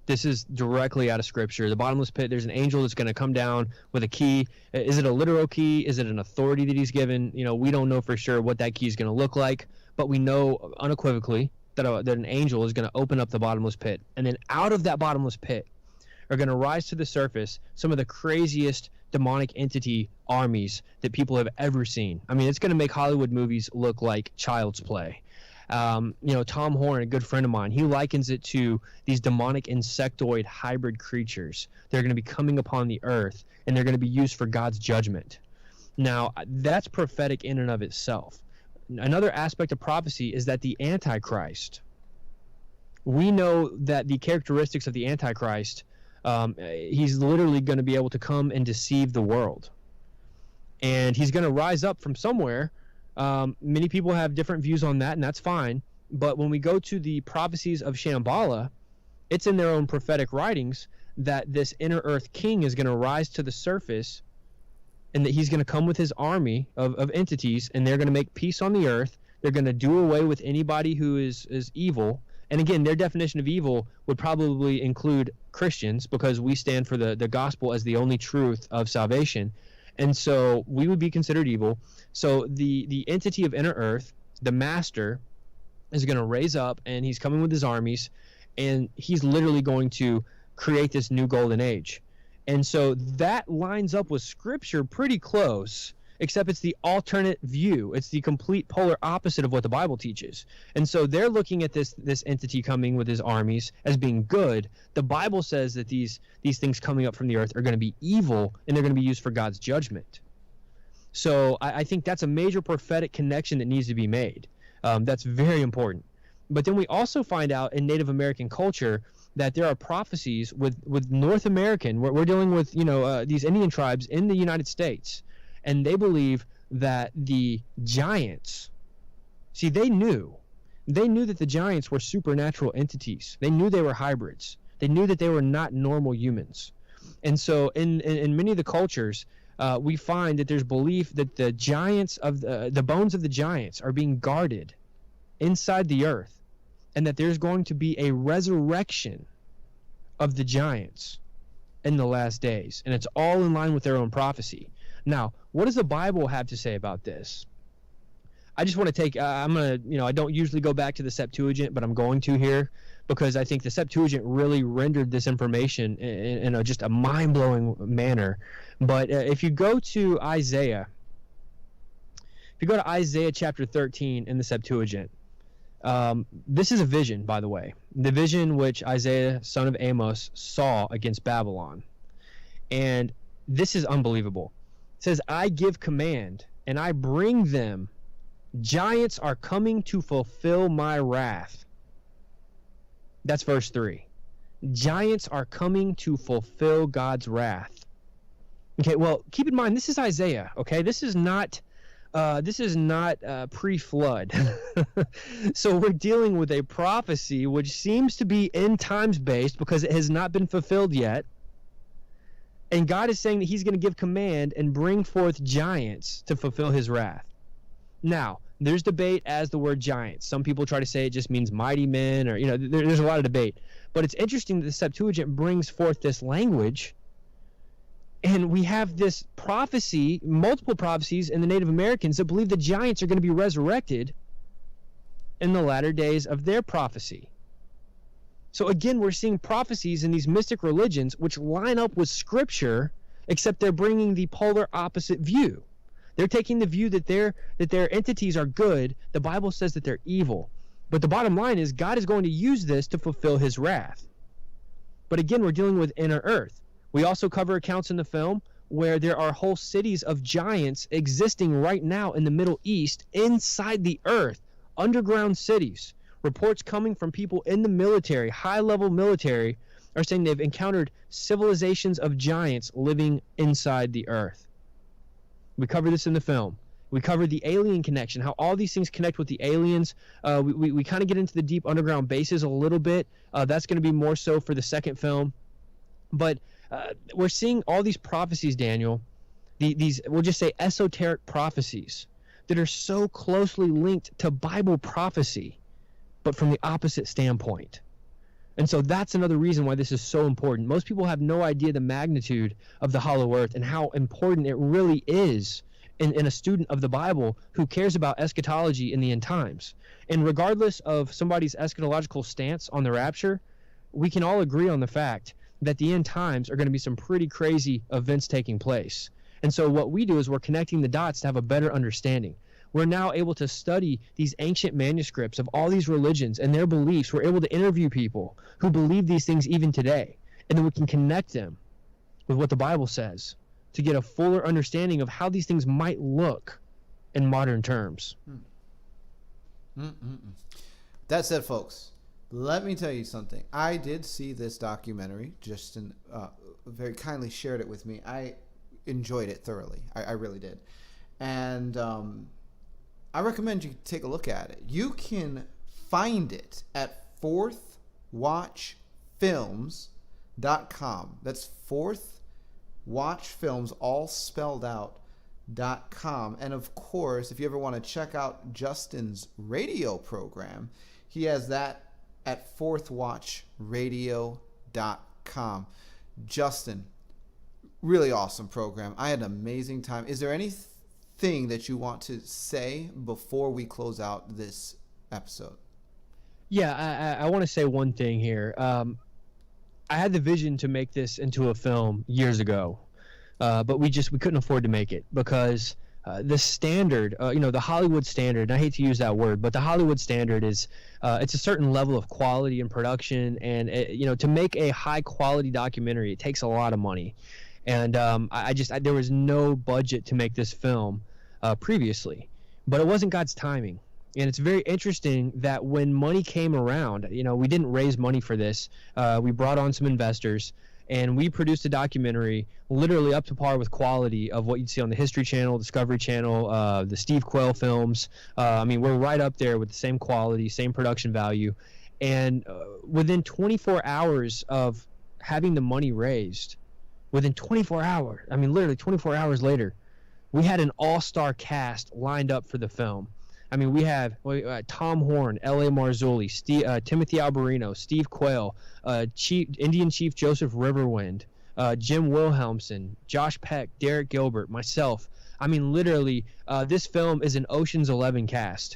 This is directly out of Scripture. The bottomless pit, there's an angel that's going to come down with a key. Is it a literal key? Is it an authority that he's given? We don't know for sure what that key is going to look like, but we know unequivocally that an angel is going to open up the bottomless pit. And then out of that bottomless pit are going to rise to the surface some of the craziest demonic entity armies that people have ever seen. I mean, it's going to make Hollywood movies look like child's play. Tom Horn, a good friend of mine, he likens it to these demonic insectoid hybrid creatures. They're going to be coming upon the earth, and they're going to be used for God's judgment. Now, that's prophetic in and of itself. Another aspect of prophecy is that the Antichrist, we know that the characteristics of the Antichrist He's literally going to be able to come and deceive the world. And he's going to rise up from somewhere. Many people have different views on that, and that's fine. But when we go to the prophecies of Shambhala, it's in their own prophetic writings that this inner earth king is going to rise to the surface, and that he's going to come with his army of entities, and they're going to make peace on the earth. They're going to do away with anybody who is evil. And again, their definition of evil would probably include Christians, because we stand for the gospel as the only truth of salvation. And so we would be considered evil. So the entity of inner earth, the master, is going to raise up, and he's coming with his armies, and he's literally going to create this new golden age. And so that lines up with Scripture pretty close, except it's the alternate view. It's the complete polar opposite of what the Bible teaches. And so they're looking at this entity coming with his armies as being good. The Bible says that these things coming up from the earth are going to be evil, and they're going to be used for God's judgment. So I think that's a major prophetic connection that needs to be made. That's very important. But then we also find out in Native American culture that there are prophecies with North American. We're dealing with these Indian tribes in the United States, and they believe that the giants, see, they knew that the giants were supernatural entities. They knew they were hybrids. They knew that they were not normal humans. And so in many of the cultures, we find that there's belief that the giants of the bones of the giants are being guarded inside the earth, and that there's going to be a resurrection of the giants in the last days. And it's all in line with their own prophecy. Now, what does the Bible have to say about this? I just want to take, I don't usually go back to the Septuagint, but I'm going to here, because I think the Septuagint really rendered this information in just a mind-blowing manner. But if you go to Isaiah chapter 13 in the Septuagint, this is a vision, by the way. The vision which Isaiah, son of Amos, saw against Babylon. And this is unbelievable. It says, I give command, and I bring them. Giants are coming to fulfill my wrath. That's verse 3. Giants are coming to fulfill God's wrath. Okay, well, keep in mind, this is Isaiah, okay? This is not pre-flood. So we're dealing with a prophecy which seems to be end times based, because it has not been fulfilled yet. And God is saying that he's going to give command and bring forth giants to fulfill his wrath. Now, there's debate as the word giants. Some people try to say it just means mighty men, or there's a lot of debate. But it's interesting that the Septuagint brings forth this language. And we have this prophecy, multiple prophecies in the Native Americans that believe the giants are going to be resurrected in the latter days of their prophecy. So again, we're seeing prophecies in these mystic religions which line up with Scripture, except they're bringing the polar opposite view. They're taking the view that their entities are good. The Bible says that they're evil. But the bottom line is God is going to use this to fulfill his wrath. But again, we're dealing with inner earth. We also cover accounts in the film where there are whole cities of giants existing right now in the Middle East, inside the earth, underground cities. Reports coming from people in the military, high-level military, are saying they've encountered civilizations of giants living inside the earth. We cover this in the film. We cover the alien connection, how all these things connect with the aliens. We kind of get into the deep underground bases a little bit. That's going to be more so for the second film. But we're seeing all these prophecies, Daniel, these we'll just say esoteric prophecies that are so closely linked to Bible prophecy, but from the opposite standpoint. And so that's another reason why this is so important. Most people have no idea the magnitude of the hollow earth and how important it really is in a student of the Bible who cares about eschatology in the end times. And regardless of somebody's eschatological stance on the rapture, we can all agree on the fact that the end times are going to be some pretty crazy events taking place. And so what we do is we're connecting the dots to have a better understanding. We're now able to study these ancient manuscripts of all these religions and their beliefs. We're able to interview people who believe these things even today. And then we can connect them with what the Bible says to get a fuller understanding of how these things might look in modern terms. That said, folks, Let me tell you something. I did see this documentary. Justin very kindly shared it with me. I enjoyed it thoroughly. I really did. And I recommend you take a look at it. You can find it at fourthwatchfilms.com. That's fourthwatchfilms, all spelled out, .com. And of course, if you ever want to check out Justin's radio program, he has that at fourthwatchradio.com. Justin, really awesome program. I had an amazing time. Is there anything that you want to say before we close out this episode? Yeah, I want to say one thing here. I had the vision to make this into a film years ago, but we couldn't afford to make it because the standard, the Hollywood standard, and I hate to use that word, but the Hollywood standard is it's a certain level of quality and production, and to make a high quality documentary, it takes a lot of money, and there was no budget to make this film previously, but it wasn't God's timing. And it's very interesting that when money came around, we didn't raise money for this. We brought on some investors, and we produced a documentary literally up to par with quality of what you'd see on the History Channel, Discovery Channel, the Steve Quayle films. We're right up there with the same quality, same production value. And within 24 hours of having the money raised, within 24 hours, literally 24 hours later, we had an all-star cast lined up for the film. We have Tom Horn, L.A. Marzulli, Timothy Alberino, Steve Quayle, Indian Chief Joseph Riverwind, Jim Wilhelmsen, Josh Peck, Derek Gilbert, myself. Literally, this film is an Ocean's 11 cast.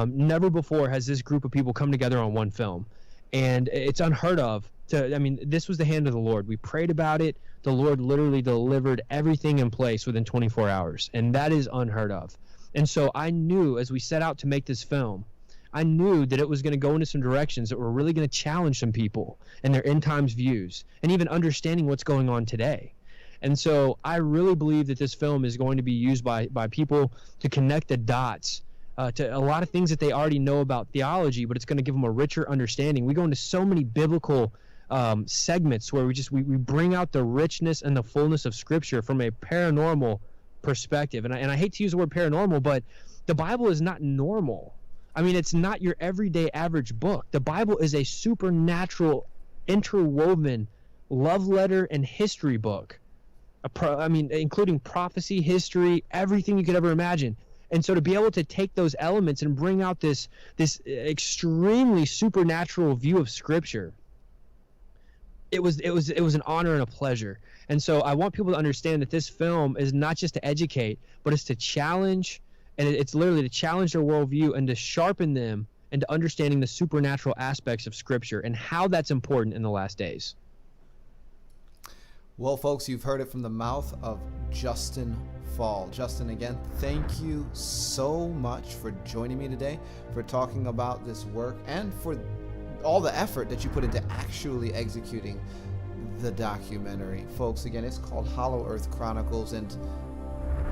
Never before has this group of people come together on one film. And it's unheard of. This was the hand of the Lord. We prayed about it. The Lord literally delivered everything in place within 24 hours. And that is unheard of. And so I knew as we set out to make this film, I knew that it was going to go into some directions that were really going to challenge some people and their end times views and even understanding what's going on today. And so I really believe that this film is going to be used by people to connect the dots to a lot of things that they already know about theology, but it's going to give them a richer understanding. We go into so many biblical segments where we bring out the richness and the fullness of Scripture from a paranormal perspective. And I hate to use the word paranormal, but the Bible is not normal. It's not your everyday average book. The Bible is a supernatural, interwoven love letter and history book. Including prophecy, history, everything you could ever imagine. And so to be able to take those elements and bring out this extremely supernatural view of Scripture, it was an honor and a pleasure. And so I want people to understand that this film is not just to educate, but it's to challenge, and it's literally to challenge their worldview and to sharpen them into understanding the supernatural aspects of Scripture and how that's important in the last days. Well, folks, you've heard it from the mouth of Justin Faull. Justin, again, thank you so much for joining me today, for talking about this work, and for all the effort that you put into actually executing the documentary. Folks, again, it's called Hollow Earth Chronicles, and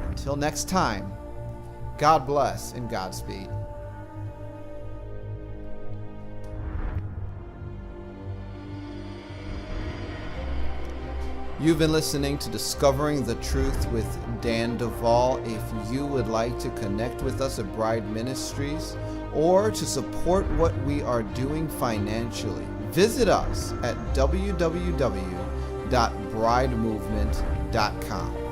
until next time, God bless and Godspeed. You've been listening to Discovering the Truth with Dan Duvall. If you would like to connect with us at Bride Ministries or to support what we are doing financially, visit us at www.bridemovement.com.